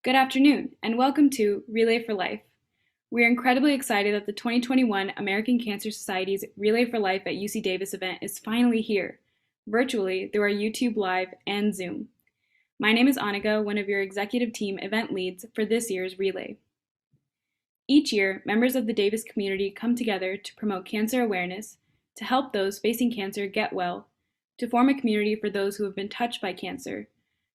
Good afternoon, and welcome to Relay for Life. We are incredibly excited that the 2021 American Cancer Society's Relay for Life at UC Davis event is finally here, virtually through our YouTube Live and Zoom. My name is Annika, one of your executive team event leads for this year's Relay. Each year, members of the Davis community come together to promote cancer awareness, to help those facing cancer get well, to form a community for those who have been touched by cancer,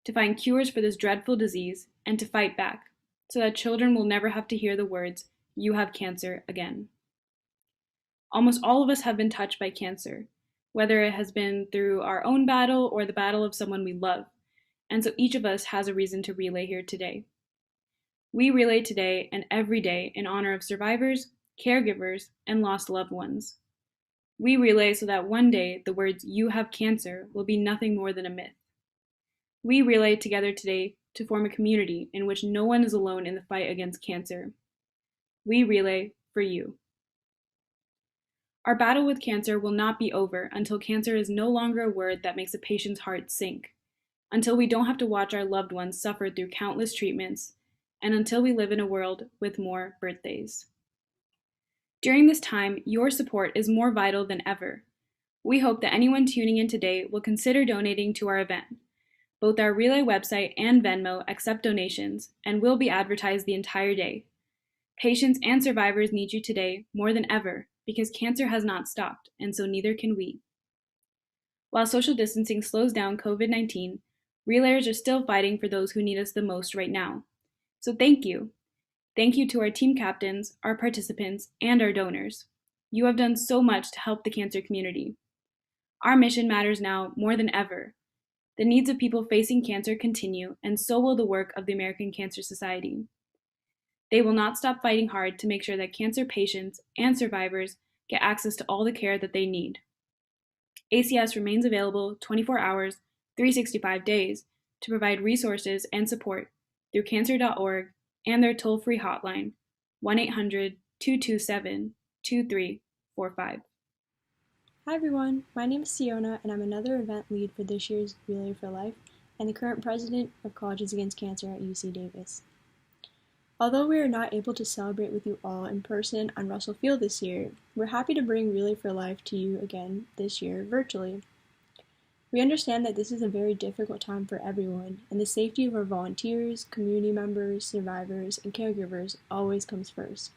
to find cures for this dreadful disease, and to fight back, so that children will never have to hear the words, "You have cancer," again. Almost all of us have been touched by cancer, whether it has been through our own battle or the battle of someone we love, and so each of us has a reason to relay here today. We relay today and every day in honor of survivors, caregivers, and lost loved ones. We relay so that one day the words "you have cancer" will be nothing more than a myth. We relay together today to form a community in which no one is alone in the fight against cancer. We relay for you. Our battle with cancer will not be over until cancer is no longer a word that makes a patient's heart sink, until we don't have to watch our loved ones suffer through countless treatments, and until we live in a world with more birthdays. During this time, your support is more vital than ever. We hope that anyone tuning in today will consider donating to our event. Both our Relay website and Venmo accept donations and will be advertised the entire day. Patients and survivors need you today more than ever because cancer has not stopped, and so neither can we. While social distancing slows down COVID-19, relayers are still fighting for those who need us the most right now. So thank you. Thank you to our team captains, our participants, and our donors. You have done so much to help the cancer community. Our mission matters now more than ever. The needs of people facing cancer continue, and so will the work of the American Cancer Society. They will not stop fighting hard to make sure that cancer patients and survivors get access to all the care that they need. ACS remains available 24 hours, 365 days to provide resources and support through cancer.org and their toll-free hotline, 1-800-227-2345. Hi everyone, my name is Siona and I'm another event lead for this year's Relay for Life and the current president of Colleges Against Cancer at UC Davis. Although we are not able to celebrate with you all in person on Russell Field this year, we're happy to bring Relay for Life to you again this year virtually. We understand that this is a very difficult time for everyone, and the safety of our volunteers, community members, survivors, and caregivers always comes first.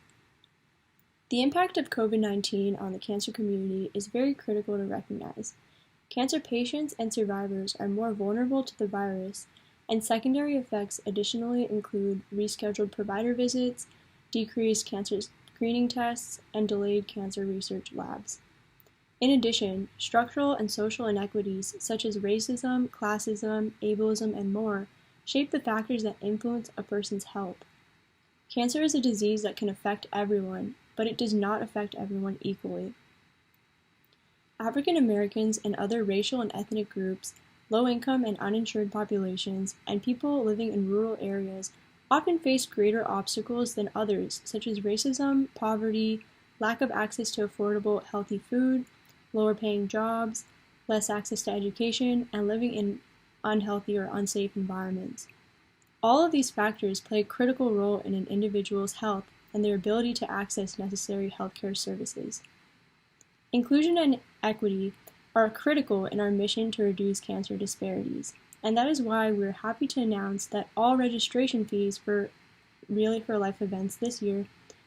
The impact of COVID-19 on the cancer community is very critical to recognize. Cancer patients and survivors are more vulnerable to the virus, and secondary effects additionally include rescheduled provider visits, decreased cancer screening tests, and delayed cancer research labs. In addition, structural and social inequities such as racism, classism, ableism, and more shape the factors that influence a person's health. Cancer is a disease that can affect everyone, but it does not affect everyone equally. African Americans and other racial and ethnic groups, low-income and uninsured populations, and people living in rural areas often face greater obstacles than others, such as racism, poverty, lack of access to affordable, healthy food, lower-paying jobs, less access to education, and living in unhealthy or unsafe environments. All of these factors play a critical role in an individual's health and their ability to access necessary healthcare services. Inclusion and equity are critical in our mission to reduce cancer disparities, and that is why we're happy to announce that all registration fees for Relay for Life events this year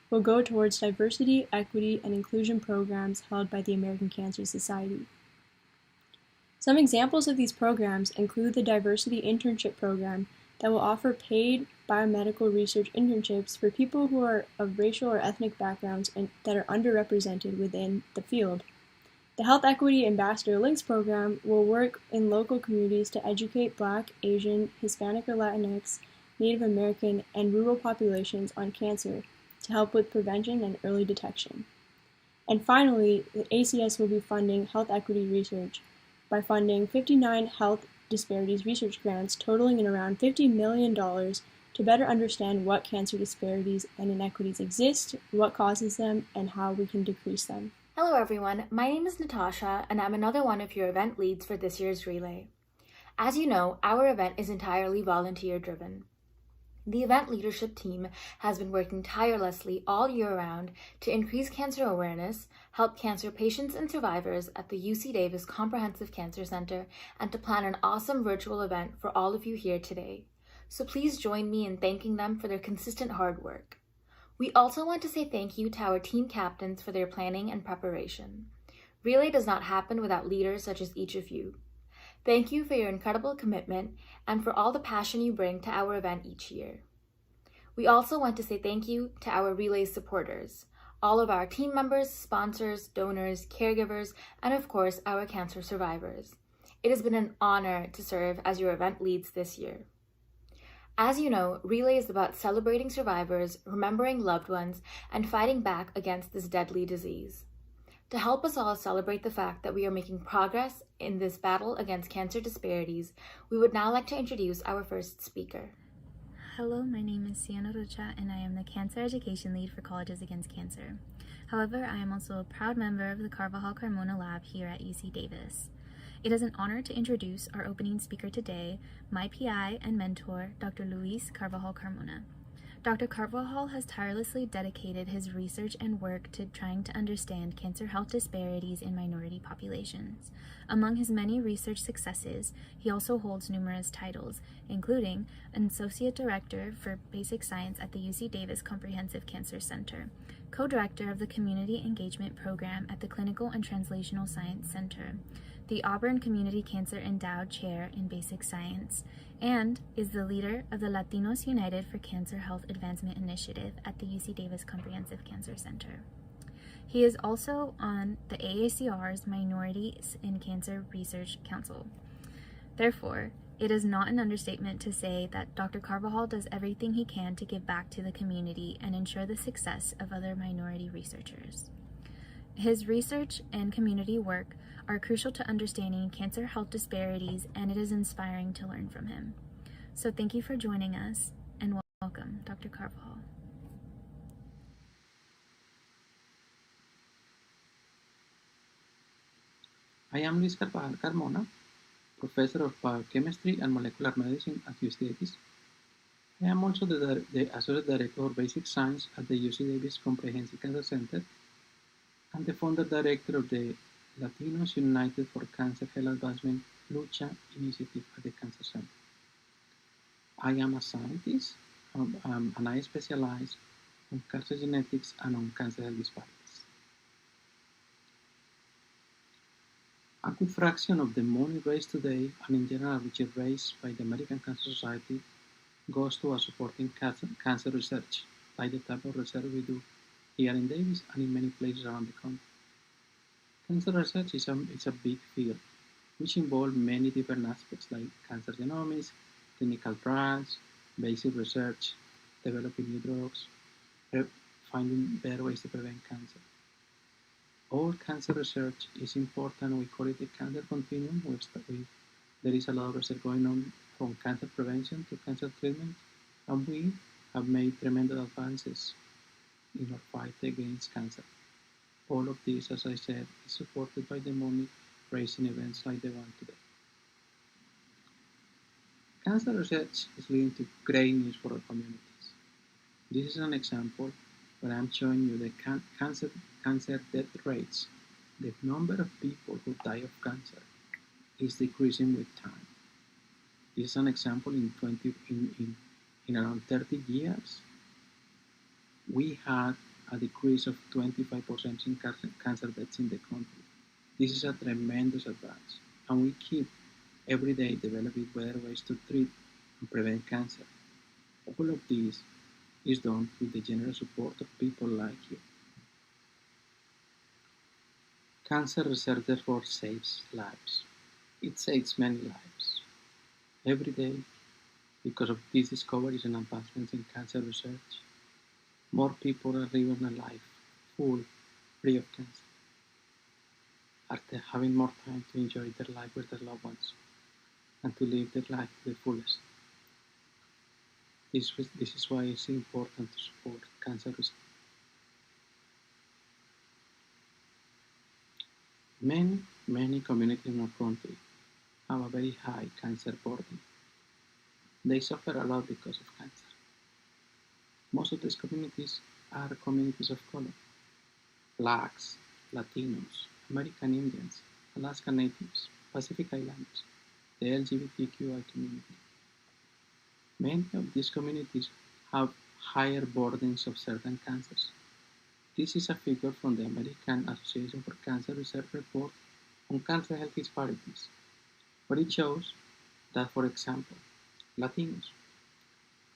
will go towards diversity, equity, and inclusion programs held by the American Cancer Society. Some examples of these programs include the Diversity Internship Program that will offer paid biomedical research internships for people who are of racial or ethnic backgrounds and that are underrepresented within the field. The Health Equity Ambassador Links program will work in local communities to educate Black, Asian, Hispanic or Latinx, Native American, and rural populations on cancer to help with prevention and early detection. And finally, the ACS will be funding health equity research by funding 59 health disparities research grants totaling in around $50 million to better understand what cancer disparities and inequities exist, what causes them, and how we can decrease them. Hello everyone, my name is Natasha and I'm another one of your event leads for this year's Relay. As you know, our event is entirely volunteer driven. The event leadership team has been working tirelessly all year round to increase cancer awareness, help cancer patients and survivors at the UC Davis Comprehensive Cancer Center, and to plan an awesome virtual event for all of you here today. So please join me in thanking them for their consistent hard work. We also want to say thank you to our team captains for their planning and preparation. Relay does not happen without leaders such as each of you. Thank you for your incredible commitment and for all the passion you bring to our event each year. We also want to say thank you to our Relay supporters, all of our team members, sponsors, donors, caregivers, and of course, our cancer survivors. It has been an honor to serve as your event leads this year. As you know, Relay is about celebrating survivors, remembering loved ones, and fighting back against this deadly disease. To help us all celebrate the fact that we are making progress in this battle against cancer disparities, we would now like to introduce our first speaker. Hello, my name is Sienna Rocha, and I am the Cancer Education Lead for Colleges Against Cancer. However, I am also a proud member of the Carvajal Carmona Lab here at UC Davis. It is an honor to introduce our opening speaker today, my PI and mentor, Dr. Luis Carvajal Carmona. Dr. Carvajal has tirelessly dedicated his research and work to trying to understand cancer health disparities in minority populations. Among his many research successes, he also holds numerous titles, including an Associate Director for Basic Science at the UC Davis Comprehensive Cancer Center, Co-Director of the Community Engagement Program at the Clinical and Translational Science Center, the Auburn Community Cancer Endowed Chair in Basic Science, and is the leader of the Latinos United for Cancer Health Advancement Initiative at the UC Davis Comprehensive Cancer Center. He is also on the AACR's Minorities in Cancer Research Council. Therefore, it is not an understatement to say that Dr. Carvajal does everything he can to give back to the community and ensure the success of other minority researchers. His research and community work are crucial to understanding cancer health disparities, and it is inspiring to learn from him. So thank you for joining us, and welcome, Dr. Carvajal. I am Luis Carvajal Carmona, Professor of Biochemistry and Molecular Medicine at UC Davis. I am also the Associate Director of Basic Science at the UC Davis Comprehensive Cancer Center and the Founder Director of the Latinos United for Cancer Health Advancement Lucha initiative at the Cancer Center. I am a scientist and I specialize on cancer genetics and on cancer health disparities. A good fraction of the money raised today, and in general which is raised by the American Cancer Society, goes to supporting cancer research, like the type of research we do here in Davis and in many places around the country. Cancer research is a big field, which involves many different aspects like cancer genomics, clinical trials, basic research, developing new drugs, finding better ways to prevent cancer. All cancer research is important. We call it the cancer continuum. There is a lot of research going on from cancer prevention to cancer treatment, and we have made tremendous advances in our fight against cancer. All of this, as I said, is supported by the money raised in events like the one today. Cancer research is leading to great news for our communities. This is an example where I'm showing you the cancer death rates. The number of people who die of cancer is decreasing with time. This is an example in around 30 years. We had a decrease of 25% in cancer deaths in the country. This is a tremendous advance, and we keep every day developing better ways to treat and prevent cancer. All of this is done with the generous support of people like you. Cancer research therefore saves lives. It saves many lives. Every day, because of these discoveries and advancements in cancer research, more people are living a life full, free of cancer, after having more time to enjoy their life with their loved ones and to live their life to the fullest. This is why it's important to support cancer research. Many communities in our country have a very high cancer burden. They suffer a lot because of cancer. Most of these communities are communities of color: Blacks, Latinos, American Indians, Alaska Natives, Pacific Islanders, the LGBTQI community. Many of these communities have higher burdens of certain cancers. This is a figure from the American Association for Cancer Research report on cancer health disparities, where it shows that, for example, Latinos,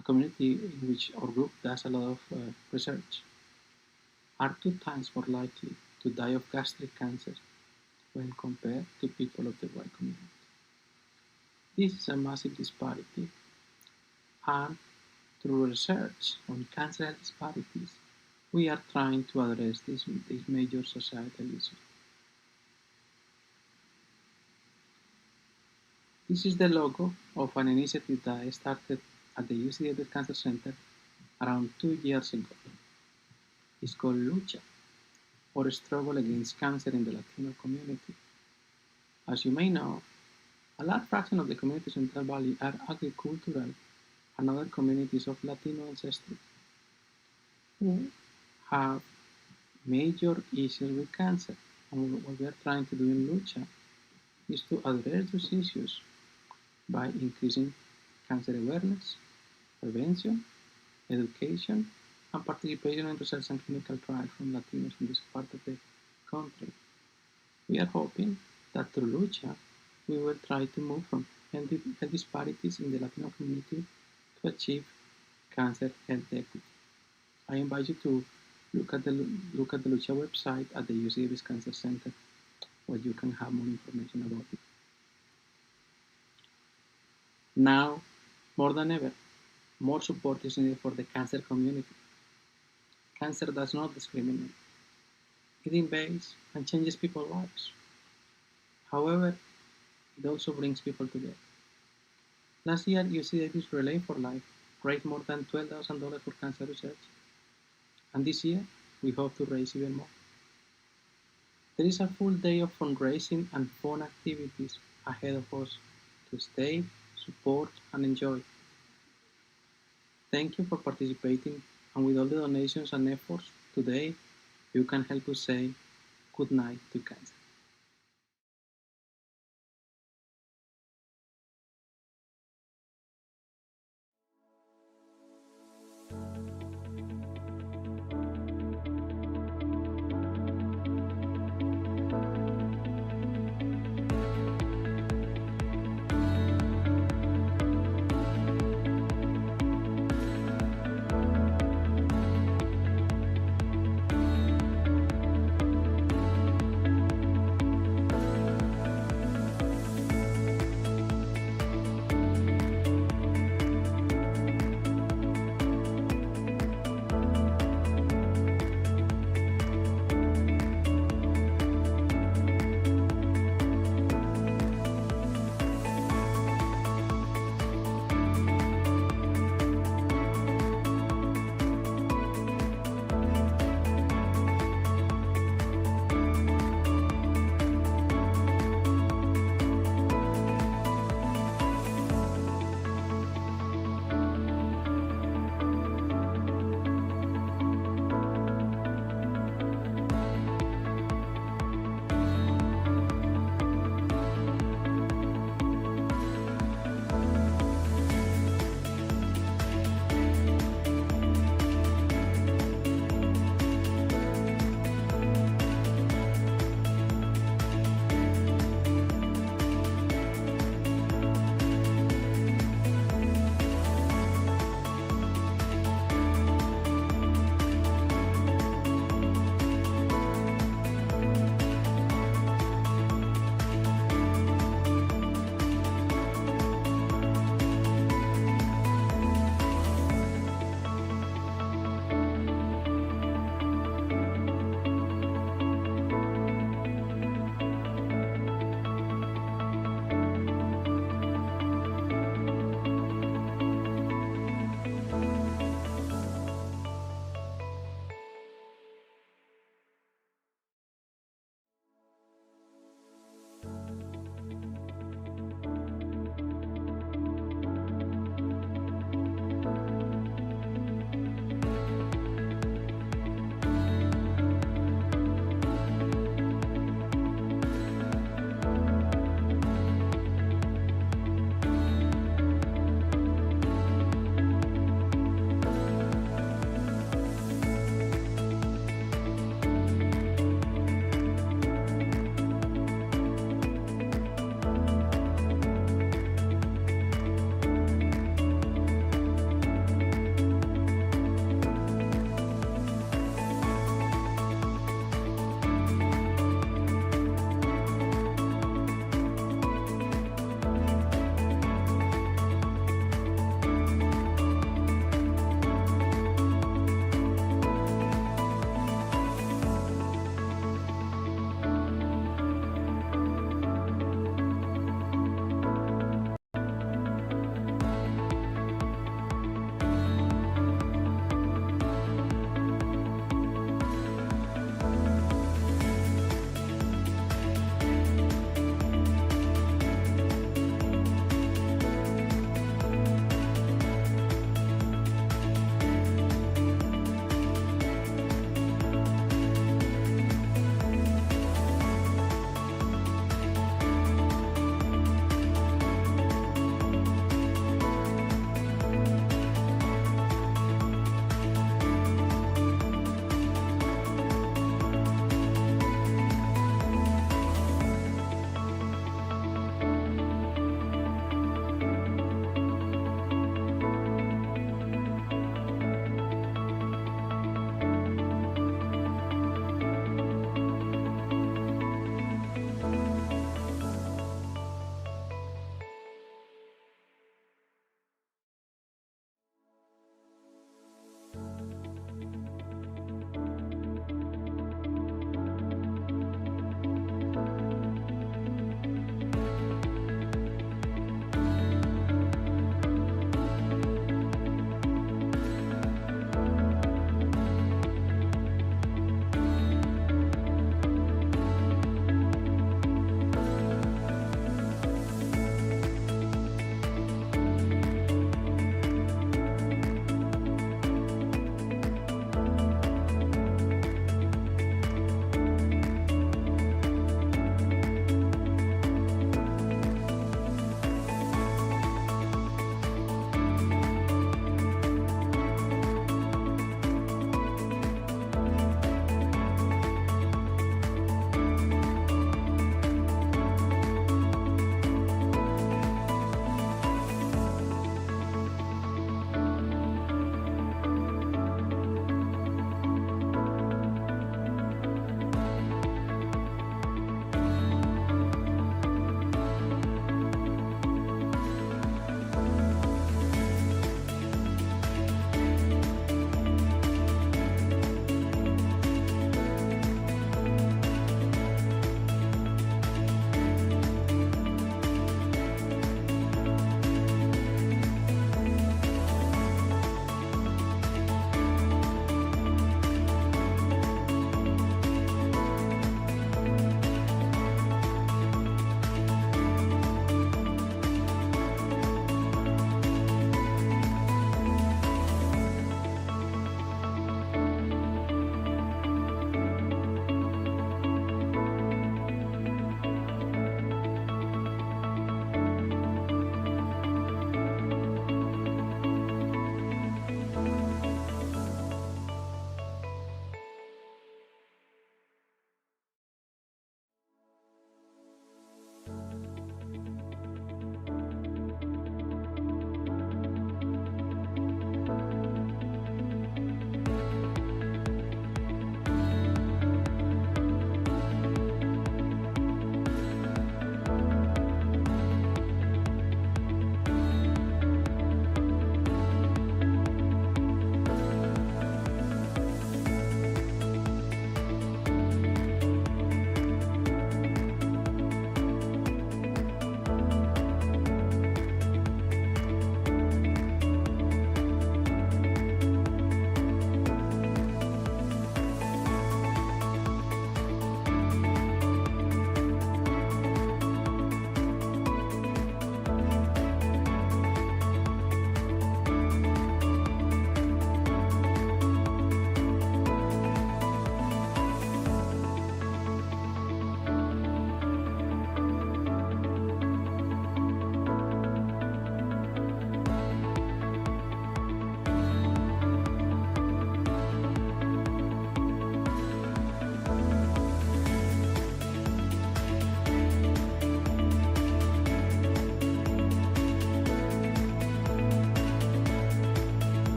a community in which our group does a lot of research, are 2 times more likely to die of gastric cancer when compared to people of the white community. This is a massive disparity, and through research on cancer health disparities, we are trying to address this major societal issue. This is the logo of an initiative that I started at the UC Davis Cancer Center around 2 years ago. It's called Lucha, or Struggle Against Cancer in the Latino Community. As you may know, a large fraction of the communities in Central Valley are agricultural and other communities of Latino ancestry who have major issues with cancer. And what we are trying to do in Lucha is to address those issues by increasing cancer awareness, prevention, education, and participation in research and clinical trials from Latinos in this part of the country. We are hoping that through Lucha, we will try to move from health disparities in the Latino community to achieve cancer health equity. I invite you to look at the Lucha website at the UC Davis Cancer Center, where you can have more information about it. Now, more than ever, more support is needed for the cancer community. Cancer does not discriminate. It invades and changes people's lives. However, it also brings people together. Last year, UC Davis Relay for Life raised more than $12,000 for cancer research. And this year, we hope to raise even more. There is a full day of fundraising and fun activities ahead of us to stay, support, and enjoy. Thank you for participating, and with all the donations and efforts, today you can help us say good night to cancer.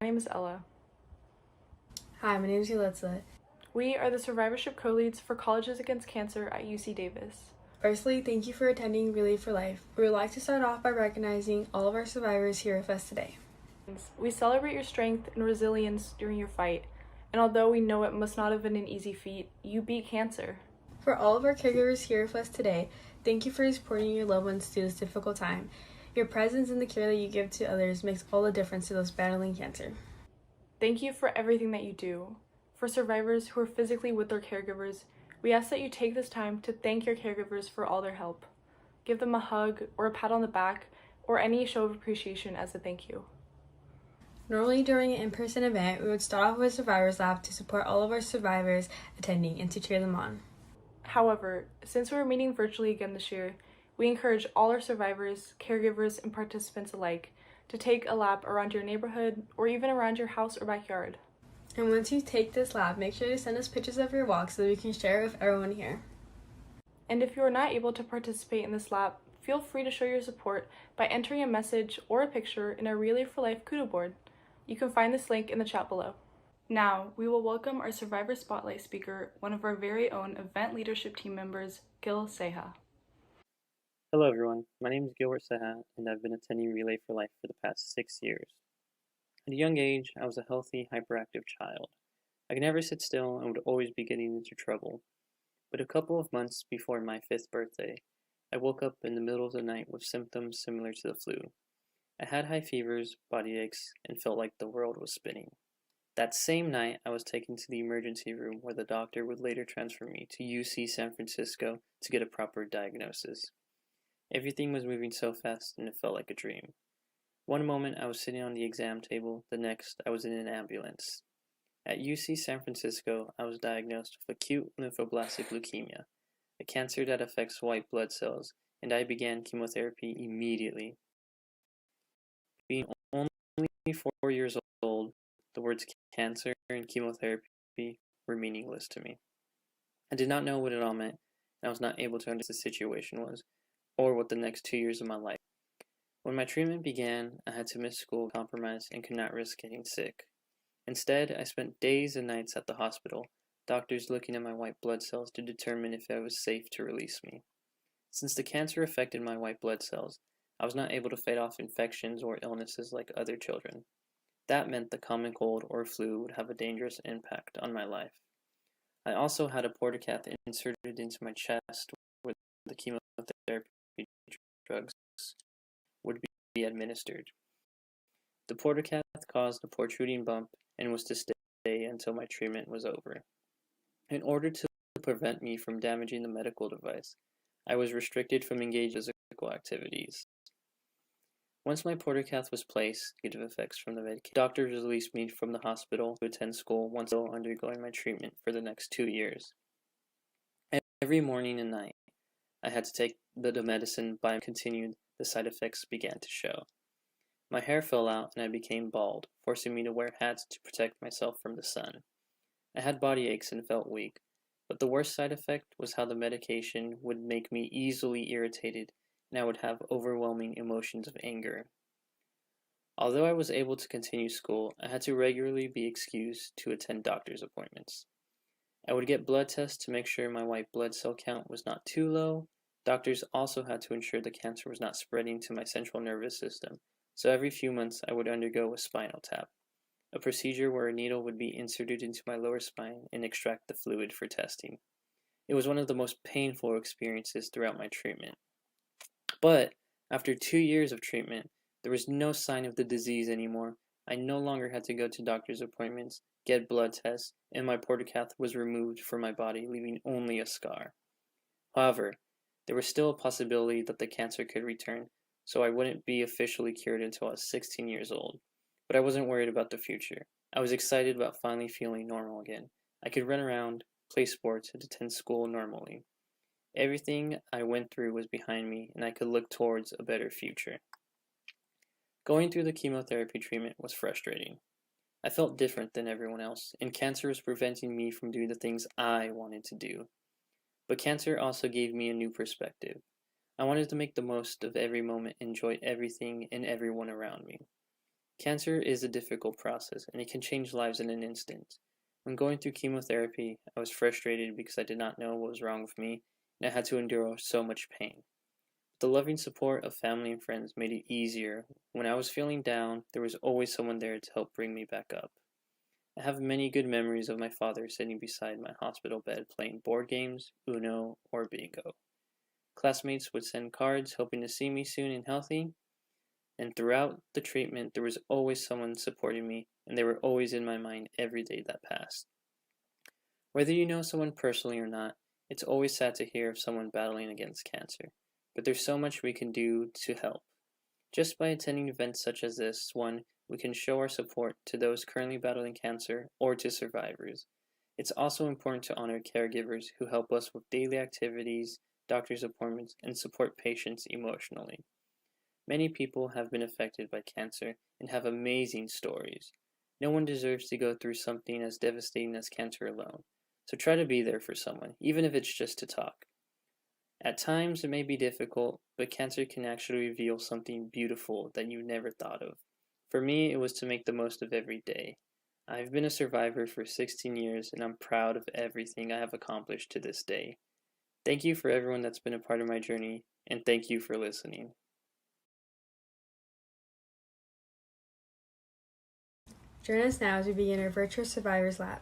My name is Ella. Hi, my name is Yulitza. We are the survivorship co-leads for Colleges Against Cancer at UC Davis. Firstly, thank you for attending Relay for Life. We would like to start off by recognizing all of our survivors here with us today. We celebrate your strength and resilience during your fight, and although we know it must not have been an easy feat, you beat cancer. For all of our caregivers here with us today, thank you for supporting your loved ones through this difficult time. Your presence and the care that you give to others makes all the difference to those battling cancer. Thank you for everything that you do. For survivors who are physically with their caregivers, we ask that you take this time to thank your caregivers for all their help. Give them a hug or a pat on the back or any show of appreciation as a thank you. Normally during an in-person event, we would start off with a survivors lab to support all of our survivors attending and to cheer them on. However, since we're meeting virtually again this year, we encourage all our survivors, caregivers, and participants alike to take a lap around your neighborhood or even around your house or backyard. And once you take this lap, make sure to send us pictures of your walk so that we can share it with everyone here. And if you are not able to participate in this lap, feel free to show your support by entering a message or a picture in our Relay for Life Kudo board. You can find this link in the chat below. Now, we will welcome our Survivor Spotlight speaker, one of our very own event leadership team members, Gil Seha. Hello everyone, my name is Gilbert Seha, and I've been attending Relay for Life for the past 6 years. At a young age, I was a healthy, hyperactive child. I could never sit still and would always be getting into trouble. But a couple of months before my 5th birthday, I woke up in the middle of the night with symptoms similar to the flu. I had high fevers, body aches, and felt like the world was spinning. That same night, I was taken to the emergency room where the doctor would later transfer me to UC San Francisco to get a proper diagnosis. Everything was moving so fast and it felt like a dream. One moment I was sitting on the exam table, the next I was in an ambulance. At UC San Francisco, I was diagnosed with acute lymphoblastic leukemia, a cancer that affects white blood cells, and I began chemotherapy immediately. Being only 4 years old, the words cancer and chemotherapy were meaningless to me. I did not know what it all meant, and I was not able to understand what the situation was, or what the next 2 years of my life. When my treatment began, I had to miss school, compromise, and could not risk getting sick. Instead, I spent days and nights at the hospital, doctors looking at my white blood cells to determine if it was safe to release me. Since the cancer affected my white blood cells, I was not able to fight off infections or illnesses like other children. That meant the common cold or flu would have a dangerous impact on my life. I also had a portacath inserted into my chest where the chemotherapy drugs would be administered. The portacath caused a protruding bump and was to stay until my treatment was over. In order to prevent me from damaging the medical device, I was restricted from engaging in physical activities. Once my portacath was placed, negative effects from the medication, doctors released me from the hospital to attend school once still undergoing my treatment for the next 2 years. Every morning and night, I had to take the medicine, but continued, the side effects began to show. My hair fell out and I became bald, forcing me to wear hats to protect myself from the sun. I had body aches and felt weak, but the worst side effect was how the medication would make me easily irritated and I would have overwhelming emotions of anger. Although I was able to continue school, I had to regularly be excused to attend doctor's appointments. I would get blood tests to make sure my white blood cell count was not too low. Doctors also had to ensure the cancer was not spreading to my central nervous system, so every few months I would undergo a spinal tap, a procedure where a needle would be inserted into my lower spine and extract the fluid for testing. It was one of the most painful experiences throughout my treatment. But after 2 years of treatment, there was no sign of the disease anymore. I no longer had to go to doctor's appointments, get blood tests, and my portacath was removed from my body, leaving only a scar. However, there was still a possibility that the cancer could return, so I wouldn't be officially cured until I was 16 years old. But I wasn't worried about the future. I was excited about finally feeling normal again. I could run around, play sports, and attend school normally. Everything I went through was behind me, and I could look towards a better future. Going through the chemotherapy treatment was frustrating. I felt different than everyone else, and cancer was preventing me from doing the things I wanted to do. But cancer also gave me a new perspective. I wanted to make the most of every moment and enjoy everything and everyone around me. Cancer is a difficult process, and it can change lives in an instant. When going through chemotherapy, I was frustrated because I did not know what was wrong with me, and I had to endure so much pain. The loving support of family and friends made it easier. When I was feeling down, there was always someone there to help bring me back up. I have many good memories of my father sitting beside my hospital bed playing board games, Uno, or Bingo. Classmates would send cards hoping to see me soon and healthy, and throughout the treatment there was always someone supporting me, and they were always in my mind every day that passed. Whether you know someone personally or not, it's always sad to hear of someone battling against cancer, but there's so much we can do to help. Just by attending events such as this one, we can show our support to those currently battling cancer or to survivors. It's also important to honor caregivers who help us with daily activities, doctor's appointments, and support patients emotionally. Many people have been affected by cancer and have amazing stories. No one deserves to go through something as devastating as cancer alone, so try to be there for someone, even if it's just to talk. At times it may be difficult, but cancer can actually reveal something beautiful that you never thought of. For me, it was to make the most of every day. I've been a survivor for 16 years, and I'm proud of everything I have accomplished to this day. Thank you for everyone that's been a part of my journey, and thank you for listening. Join us now as we begin our Virtual Survivors Lab.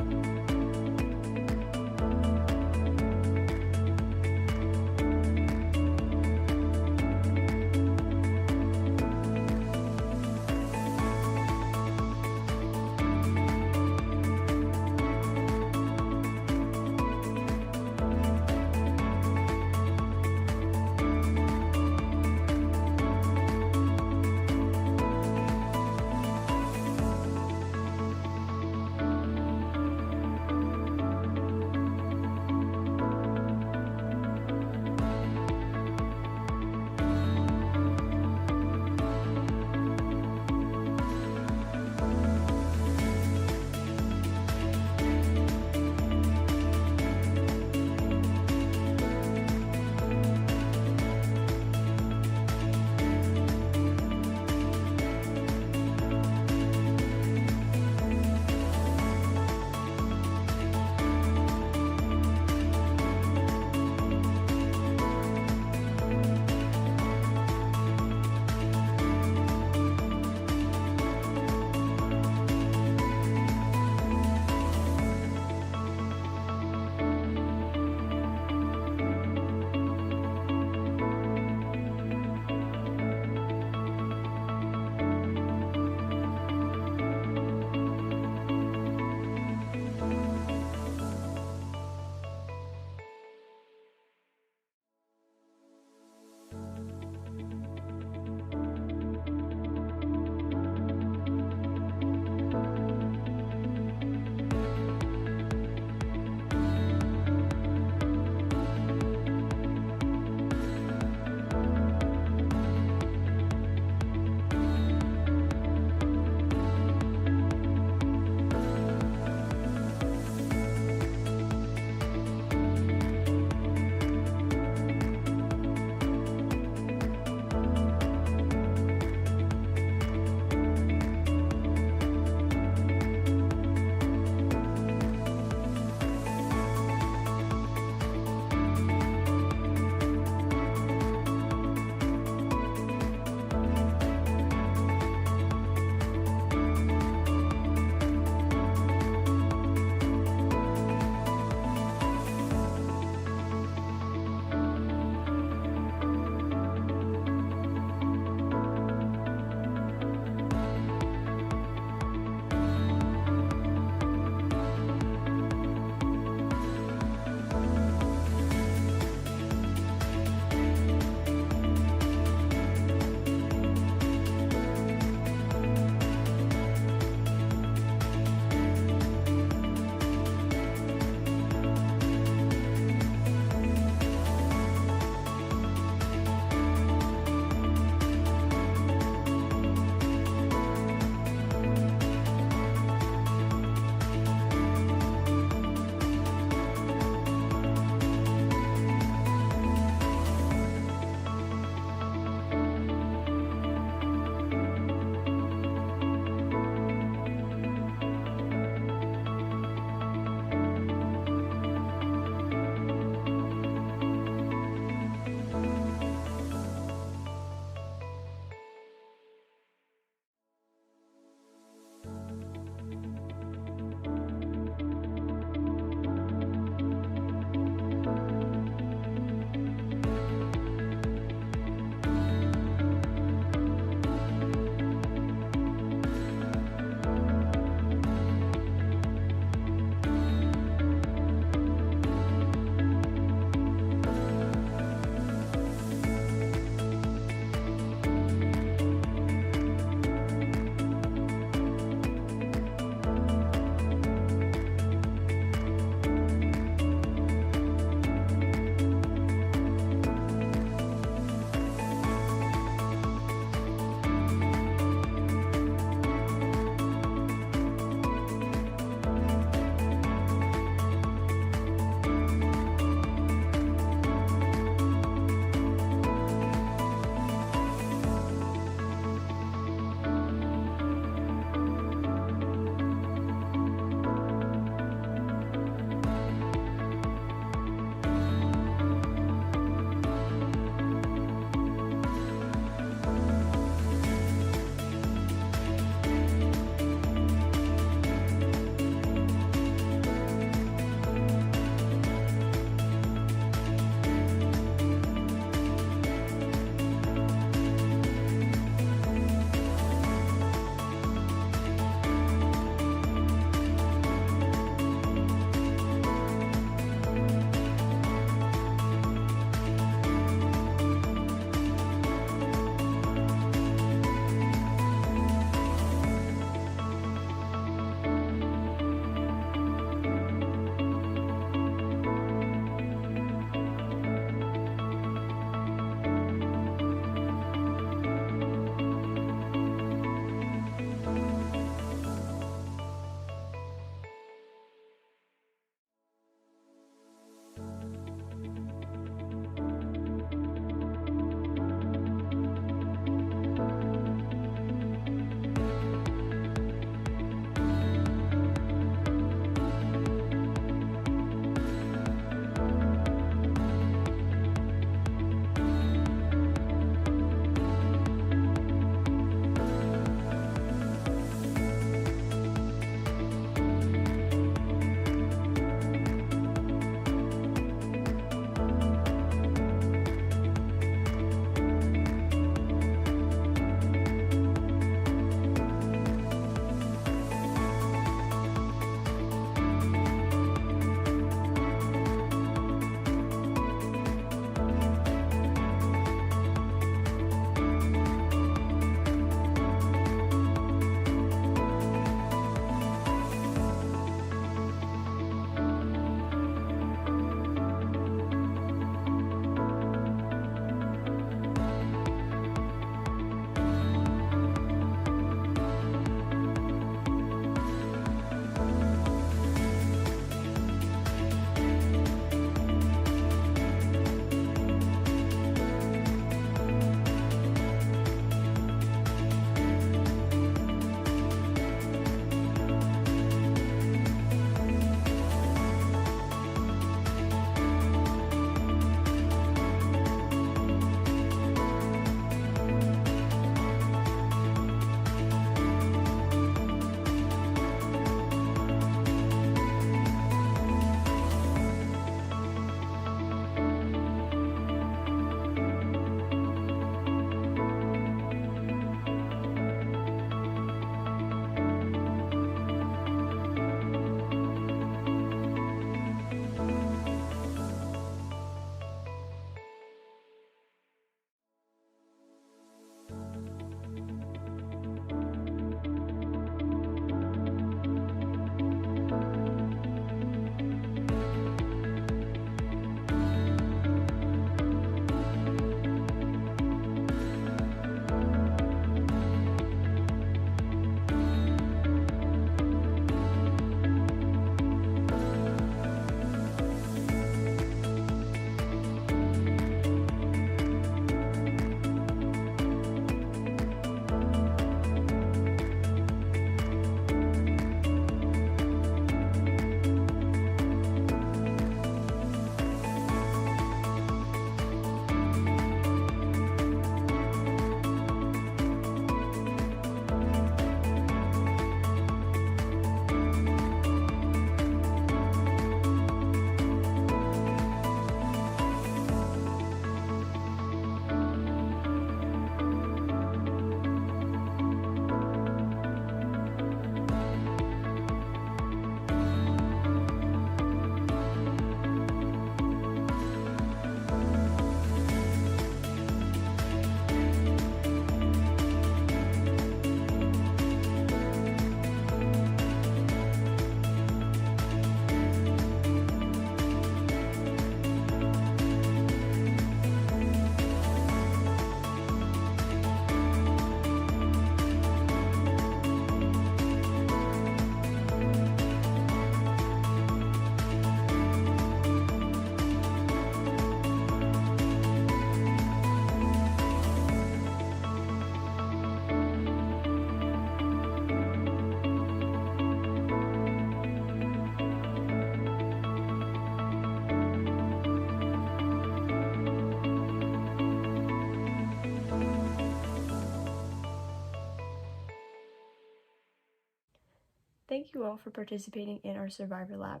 thank you all for participating in our Survivor Lab.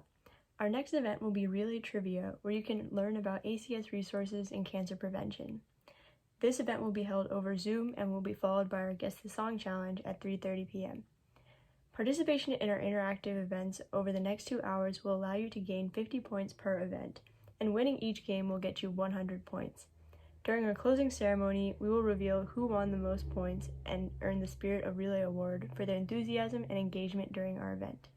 Our next event will be Relay Trivia, where you can learn about ACS resources and cancer prevention. This event will be held over Zoom and will be followed by our Guess the Song Challenge at 3:30 p.m. Participation in our interactive events over the next 2 hours will allow you to gain 50 points per event, and winning each game will get you 100 points. During our closing ceremony, we will reveal who won the most points and earned the Spirit of Relay Award for their enthusiasm and engagement during our event.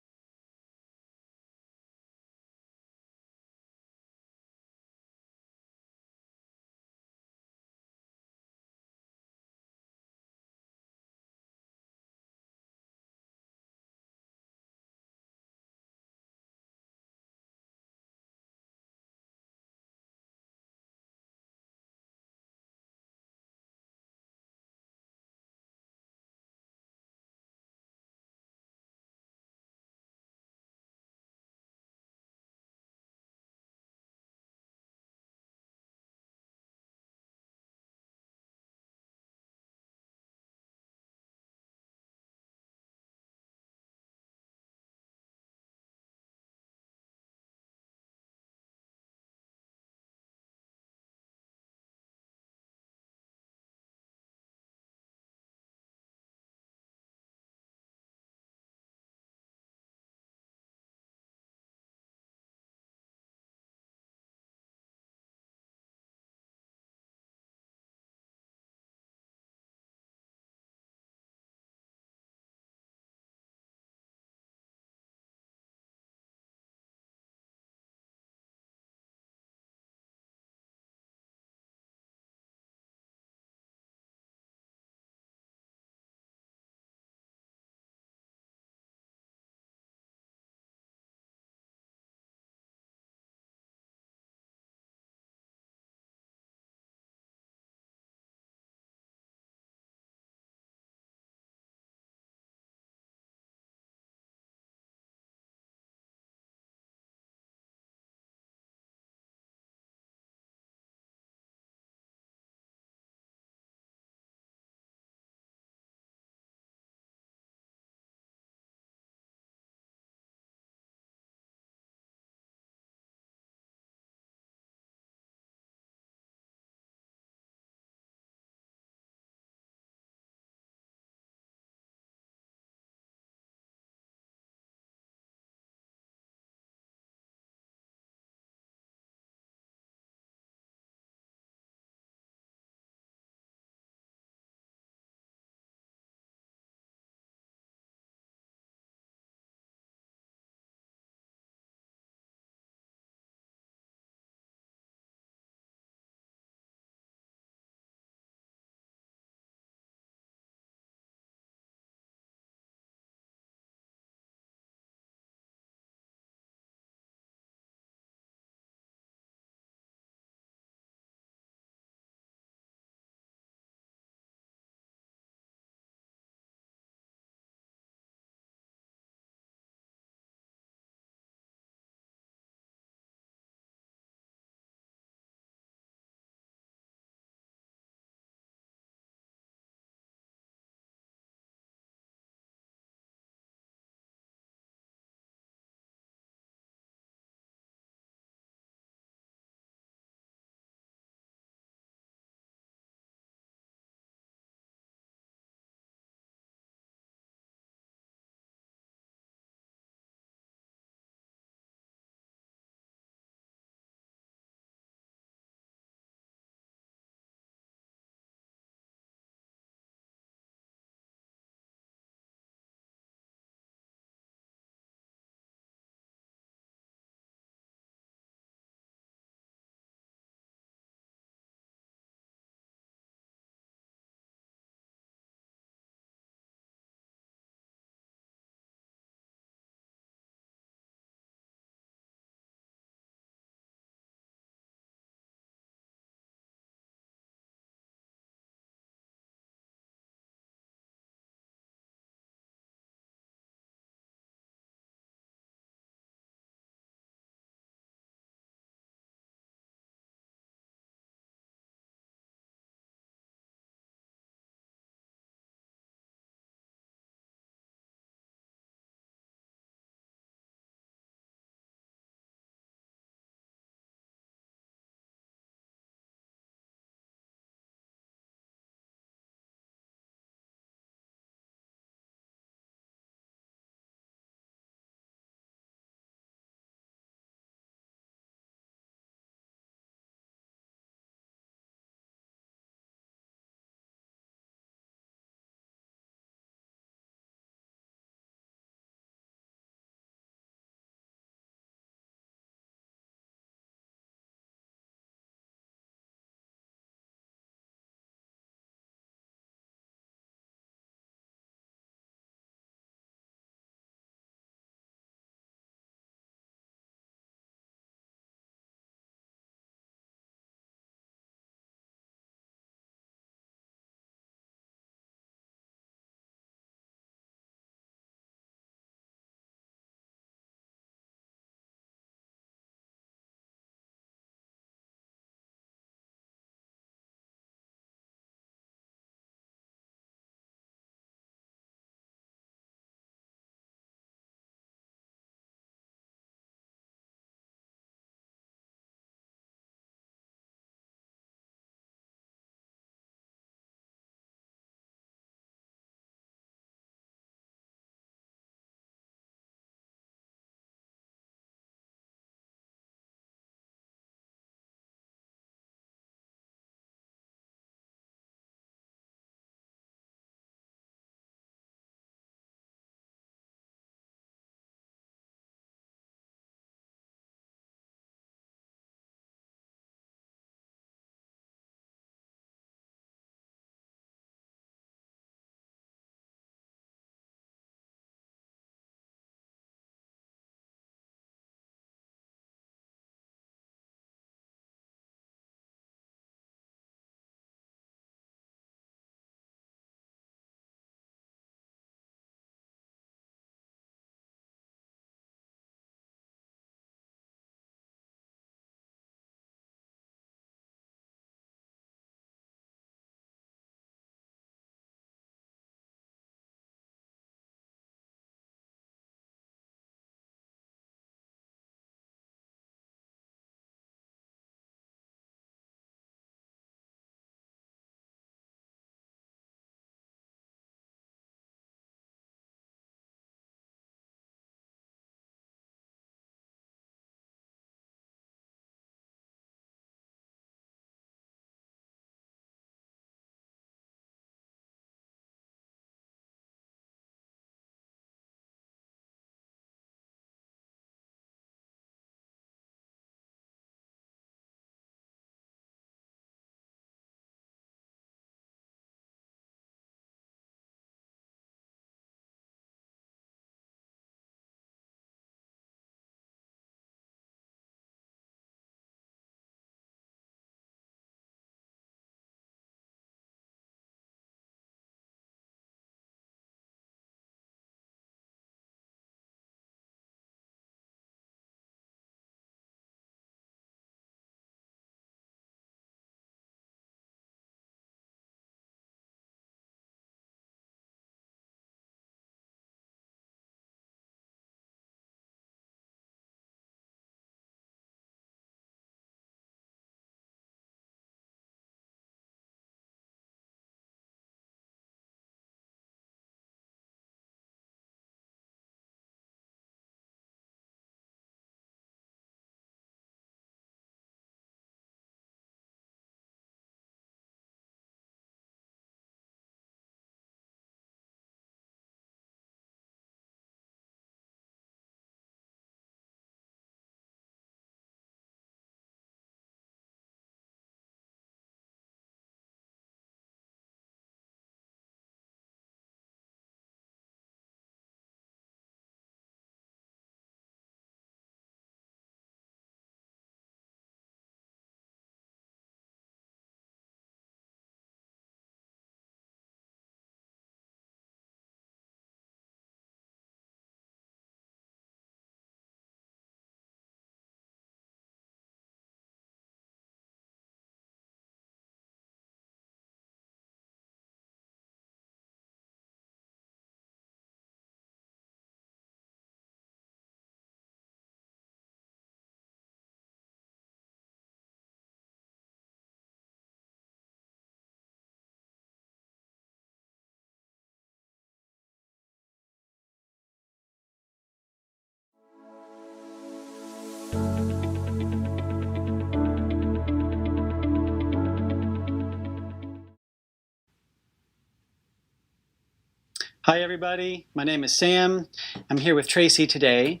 Hi everybody, my name is Sam. I'm here with Tracy today.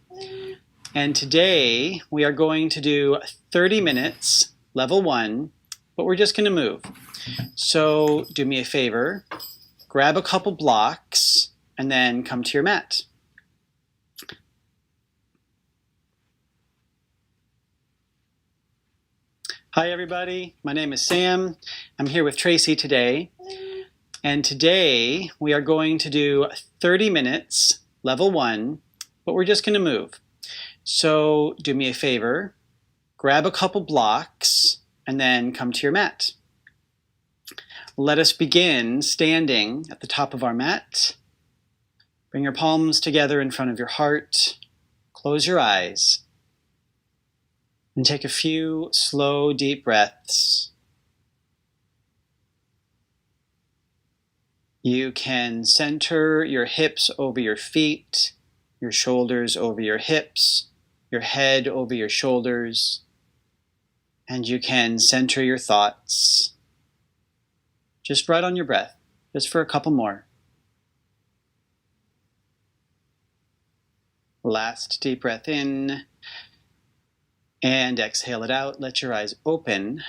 And today we are going to do 30 minutes, level 1, but we're just going to move. So do me a favor, grab a couple blocks and then come to your mat. Hi everybody, my name is Sam. I'm here with Tracy today. And today we are going to do 30 minutes, level 1, but we're just going to move. So do me a favor, grab a couple blocks and then come to your mat. Let us begin standing at the top of our mat. Bring your palms together in front of your heart. Close your eyes. And take a few slow, deep breaths. You can center your hips over your feet, your shoulders over your hips, your head over your shoulders, and you can center your thoughts just right on your breath, just for a couple more. Last deep breath in, and exhale it out. Let your eyes open.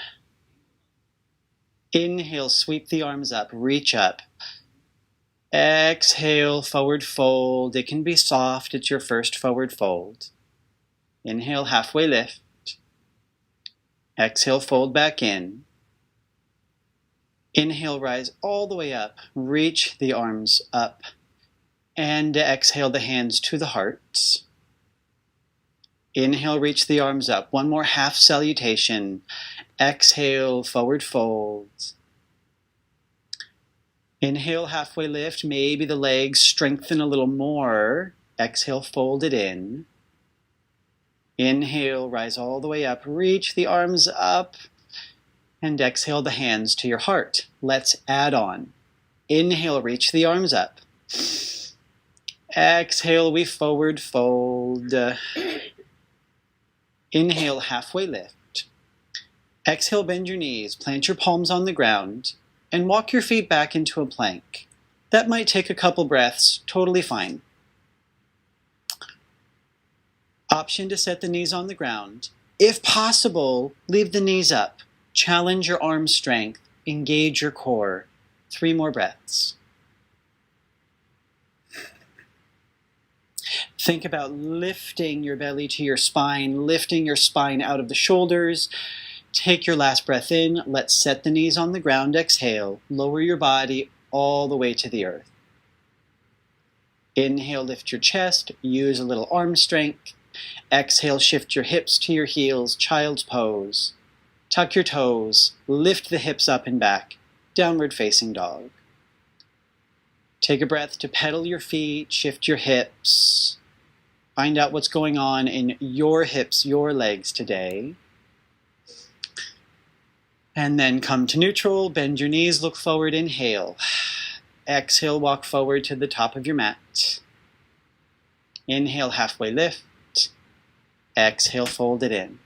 Inhale, sweep the arms up, reach up. Exhale, forward fold. It can be soft. It's your first forward fold. Inhale, halfway lift. Exhale, fold back in. Inhale, rise all the way up. Reach the arms up. And exhale the hands to the heart. Inhale, reach the arms up. One more half salutation. Exhale, forward fold. Inhale, halfway lift. Maybe the legs strengthen a little more. Exhale, fold it in. Inhale, rise all the way up. Reach the arms up. And exhale the hands to your heart. Let's add on. Inhale, reach the arms up. Exhale, we forward fold. Inhale, halfway lift. Exhale, bend your knees. Plant your palms on the ground. And walk your feet back into a plank. That might take a couple breaths, totally fine. Option to set the knees on the ground. If possible, leave the knees up. Challenge your arm strength. Engage your core. 3 more breaths. Think about lifting your belly to your spine, lifting your spine out of the shoulders. Take your last breath in. Let's set the knees on the ground. Exhale. Lower your body all the way to the earth. Inhale, lift your chest. Use a little arm strength. Exhale, shift your hips to your heels. Child's pose. Tuck your toes. Lift the hips up and back. Downward facing dog. Take a breath to pedal your feet. Shift your hips. Find out what's going on in your hips, your legs today. And then come to neutral, bend your knees, look forward, inhale. Exhale, walk forward to the top of your mat. Inhale, halfway lift. Exhale, fold it in.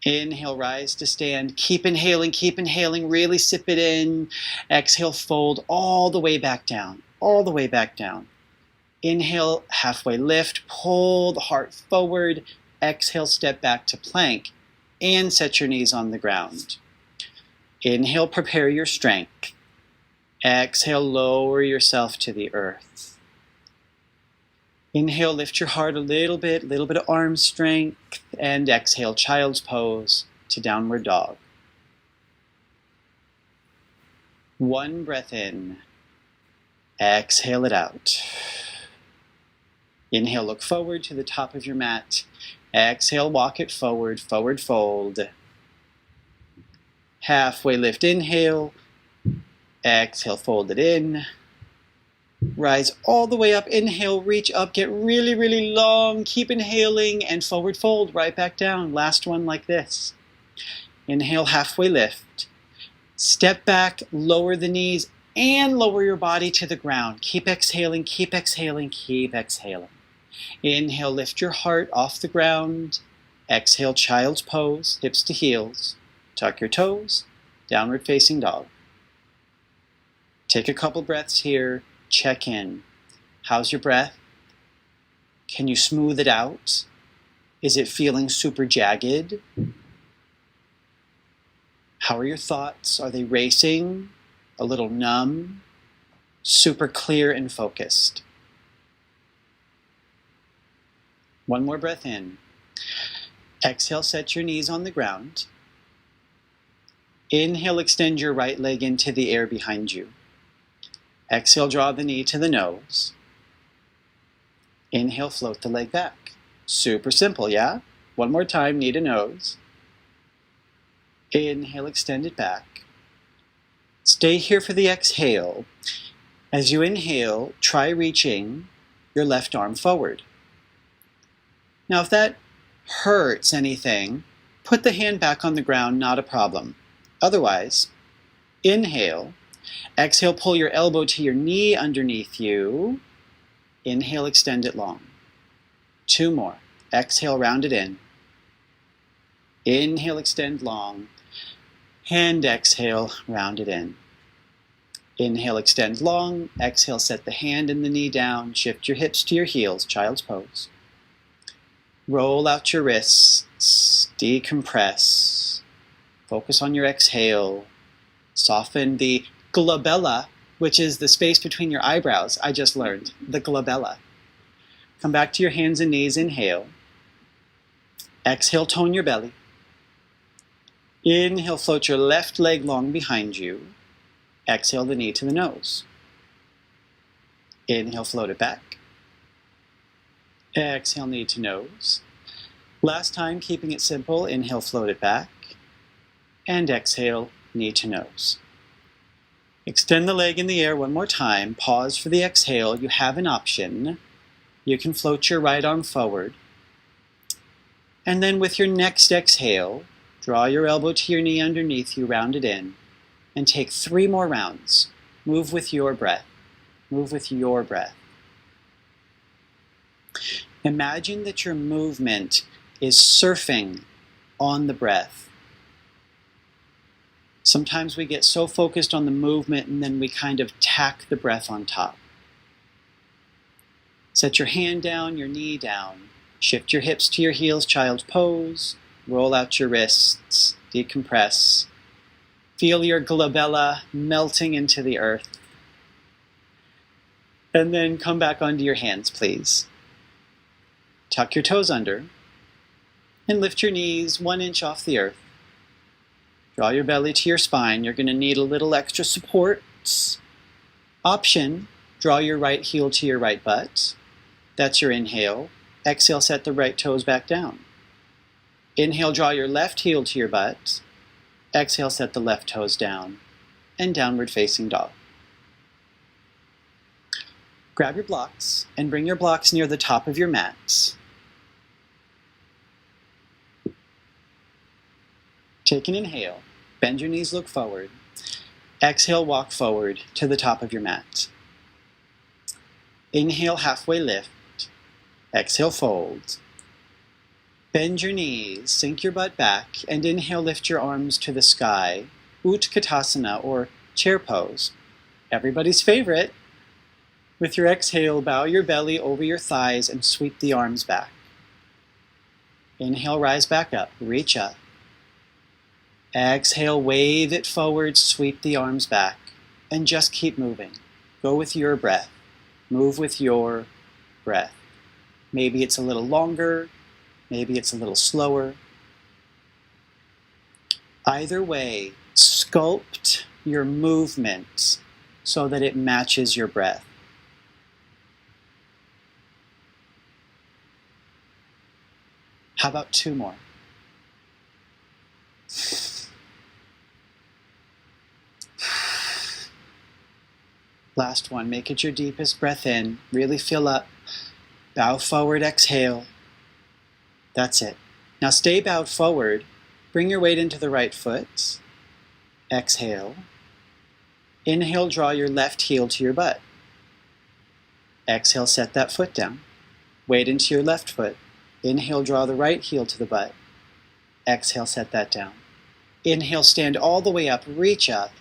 Inhale, rise to stand. Keep inhaling, really sip it in. Exhale, fold all the way back down, all the way back down. Inhale, halfway lift, pull the heart forward. Exhale, step back to plank. And set your knees on the ground. Inhale, prepare your strength. Exhale, lower yourself to the earth. Inhale, lift your heart a little bit of arm strength. And exhale, child's pose to downward dog. 1 breath in. Exhale it out. Inhale, look forward to the top of your mat. Exhale, walk it forward, forward fold. Halfway lift, inhale. Exhale, fold it in. Rise all the way up, inhale, reach up, get really, really long. Keep inhaling and forward fold right back down. Last one like this. Inhale, halfway lift. Step back, lower the knees, and lower your body to the ground. Keep exhaling, keep exhaling, keep exhaling. Inhale, lift your heart off the ground. Exhale, child's pose, hips to heels. Tuck your toes, downward facing dog. Take a couple breaths here. Check in. How's your breath? Can you smooth it out? Is it feeling super jagged? How are your thoughts? Are they racing? A little numb? Super clear and focused? One more breath in. Exhale, set your knees on the ground. Inhale, extend your right leg into the air behind you. Exhale, draw the knee to the nose. Inhale, float the leg back. Super simple, yeah? One more time, knee to nose. Inhale, extend it back. Stay here for the exhale. As you inhale, try reaching your left arm forward. Now, if that hurts anything, put the hand back on the ground, not a problem. Otherwise, inhale. Exhale, pull your elbow to your knee underneath you. Inhale, extend it long. 2 more. Exhale, round it in. Inhale, extend long. And exhale, round it in. Inhale, extend long. Exhale, set the hand and the knee down. Shift your hips to your heels, child's pose. Roll out your wrists. Decompress. Focus on your exhale. Soften the glabella, which is the space between your eyebrows. I just learned. The glabella. Come back to your hands and knees. Inhale. Exhale, tone your belly. Inhale, float your left leg long behind you. Exhale, the knee to the nose. Inhale, float it back. Exhale, knee to nose. Last time, keeping it simple. Inhale, float it back. And exhale, knee to nose. Extend the leg in the air one more time. Pause for the exhale. You have an option. You can float your right arm forward. And then with your next exhale, draw your elbow to your knee underneath you, round it in, and take 3 more rounds. Move with your breath. Move with your breath. Imagine that your movement is surfing on the breath. Sometimes we get so focused on the movement and then we kind of tack the breath on top. Set your hand down, your knee down. Shift your hips to your heels, child's pose. Roll out your wrists. Decompress. Feel your glabella melting into the earth. And then come back onto your hands, please. Tuck your toes under. And lift your knees 1 inch off the earth. Draw your belly to your spine. You're going to need a little extra support. Option, draw your right heel to your right butt. That's your inhale. Exhale, set the right toes back down. Inhale, draw your left heel to your butt. Exhale, set the left toes down. And downward facing dog. Grab your blocks and bring your blocks near the top of your mat. Take an inhale. Bend your knees, look forward. Exhale, walk forward to the top of your mat. Inhale, halfway lift. Exhale, fold. Bend your knees, sink your butt back, and inhale, lift your arms to the sky. Utkatasana, or chair pose. Everybody's favorite. With your exhale, bow your belly over your thighs and sweep the arms back. Inhale, rise back up, reach up. Exhale, wave it forward, sweep the arms back, and just keep moving. Go with your breath. Move with your breath. Maybe it's a little longer, maybe it's a little slower. Either way, sculpt your movement so that it matches your breath. How about 2 more? Last one. Make it your deepest breath in. Really fill up. Bow forward, exhale. That's it. Now stay bowed forward. Bring your weight into the right foot. Exhale. Inhale, draw your left heel to your butt. Exhale, set that foot down. Weight into your left foot. Inhale, draw the right heel to the butt. Exhale, set that down. Inhale, stand all the way up, reach up.